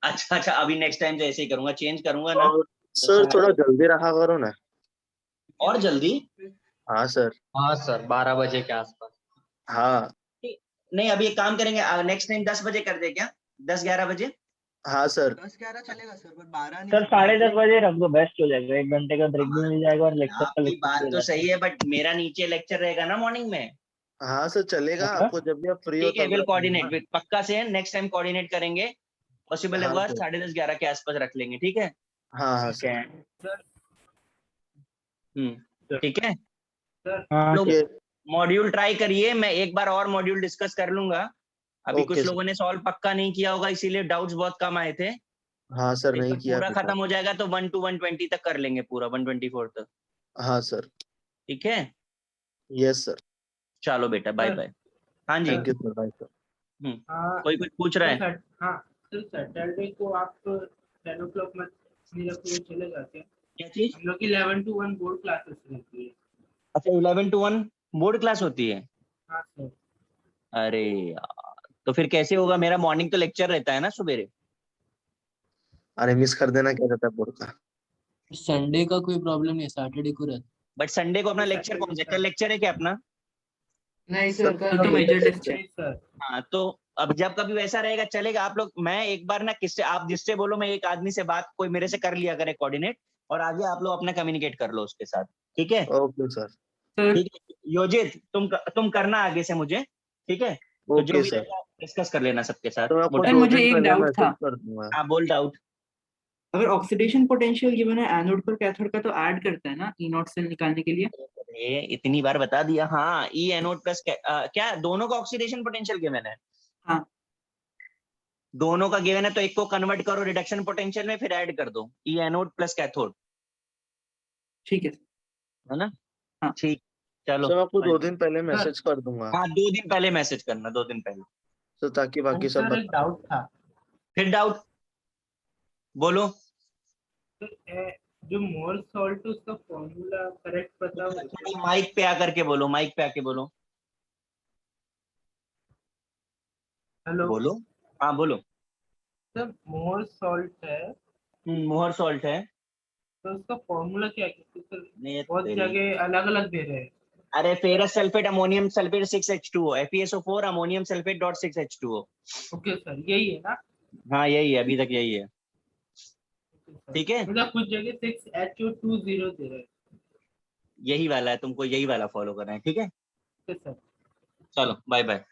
अच्छा अभी नेक्स्ट टाइम से ऐसे ही करूंगा, चेंज करूंगा ना। और सर थोड़ा जल्दी रखा करो ना। और जल्दी? हाँ सर। हाँ सर 12 बजे के आसपास। हाँ नहीं अभी एक काम करेंगे, नेक्स्ट टाइम 10 बजे कर दे क्या? 10-11 बजे? हाँ सर। 10-11 चलेगा सर, पर 12 नहीं सर रखना है। 10:30 बजे रख दो, बेस्ट हो जाएगा। 1 घंटे का ब्रेक भी मिल जाएगा और लेक्चर का आपकी लेक्चर भी बात हो तो जाएगा। सही है, बट मेरा नीचे लेक्चर रहेगा ना मॉर्निंग में। हाँ सर चलेगा, हाँ आपको जब भी आप फ्री हो ठीक है, तब विल रख लेना। कोऑर्डिनेट, पक्का से नेक्स्ट टाइम कोऑर्डिनेट करेंगे। पॉसिबल हाँ होगा सर। 10:30-11 के आसपास रख लेंगे, ठीक है? हाँ ठीक सर। है। ठीक है। आप हाँ लोग ठीक है। मॉड्यूल ट्राई करिए, मैं एक बार और मॉड्यूल डिस्कस कर लूंगा। अभी ओके कुछ सर। लोगों ने सॉल्व पक्का नहीं किया होगा, इसीलिए डाउट्स बहुत कम आए थे। हाँ सर एक नहीं बार किया पूरा अभी तक। खत्म हो जाएगा तो 1 to 120 तक कर लेंगे, पूरा 124 तक, हाँ सर। ठीक है? Yes sir. चलो बेटा बाय बाय। हाँ जी thank you sir, bye sir. कोई कुछ पूछ रहा है? हाँ सर, सैटरडे को आप 10 o'clock में मेरा पूरे चले जाते हैं। क्या चीज? हम लोग की 11 to 1 बोर्ड क्लासेस रहती है। अच्छा 11 to 1 बोर्ड क्लास होती है? हाँ सर। अरे यार, तो फिर कैसे होगा? मेरा मॉर्निंग तो लेक्चर रहता है ना सवेरे। अरे मिस कर देना क्या रहता है बोर्ड का। संडे का कोई प्रॉब्लम नहीं है, सैटरडे को रहता बट संडे को अपना लेक्चर कौन सा? कल लेक्चर है क्या अपना? नहीं सर, सर, कल तो मेजर टेस्ट है। नहीं सर, हाँ तो अब जब कभी वैसा रहेगा चलेगा। आप लोग, मैं एक बार ना किससे, आप जिससे बोलो, मैं एक आदमी से बात कोई मेरे से कर लिया करे कोऑर्डिनेट, और आगे आप लोग अपना कम्युनिकेट कर लो उसके साथ, ठीक है? Okay sir. सर ठीक है योजित, तुम करना आगे से मुझे, ठीक है? तो जो ओके भी सर, डिस्कस कर लेना सबके साथ। तो मैं आपको वो सर, 2 मुझे दिन एक पहले डाउट मैसेज था। कर दूंगा। हाँ बोल डाउट। अगर ऑक्सीडेशन पोटेंशियल गिवन है एनोड पर कैथोड का, तो ऐड करता है ना ई नॉट से निकालने के लिए? ये इतनी बार बता दिया। हाँ ई एनोड प्लस क्या दोनों का ऑक्सीडेशन पोटेंशियल गिवन है? हाँ। दोनों का गिवन है तो एक को कन्वर्ट करो रिडक्शन पोटेंशियल में, फिर ऐड कर दो ई एनोड प्लस कैथोड, ठीक है है ना? हाँ। ठीक, चलो। सर मैं आपको 2 दिन पहले मैसेज कर दूंगा हाँ 2 दिन पहले मैसेज करना, 2 दिन पहले। सर, ताकि बाकी सब सर एक डाउट था। फिर डाउट बोलो। जो मोल सॉल्ट उसका फॉर्मूला करेक्ट पता हो? माइक पे आकर के बोलो, माइक पे आके बोलो। हेलो बोलो, हाँ बोलो। सर, मोल सॉल्ट है मोहर सॉल्ट है। तो उसका फॉर्मूला क्या है? क्योंकि सर नहीं ये बहुत तेरी- जगह अलग अलग दे रहे हैं। अरे ferrous sulphate ammonium sulphate 6H2O, FeSO4 ammonium sulphate dot 6H2O। Okay sir, यही है ना? हाँ यही है, अभी तक यही है, Okay, sir. ठीक है? मतलब कुछ जगह 6HO20 दे रहे हैं। यही वाला है, तुमको यही वाला फॉलो करना है, ठीक है? Okay sir. चलो बाय बाय।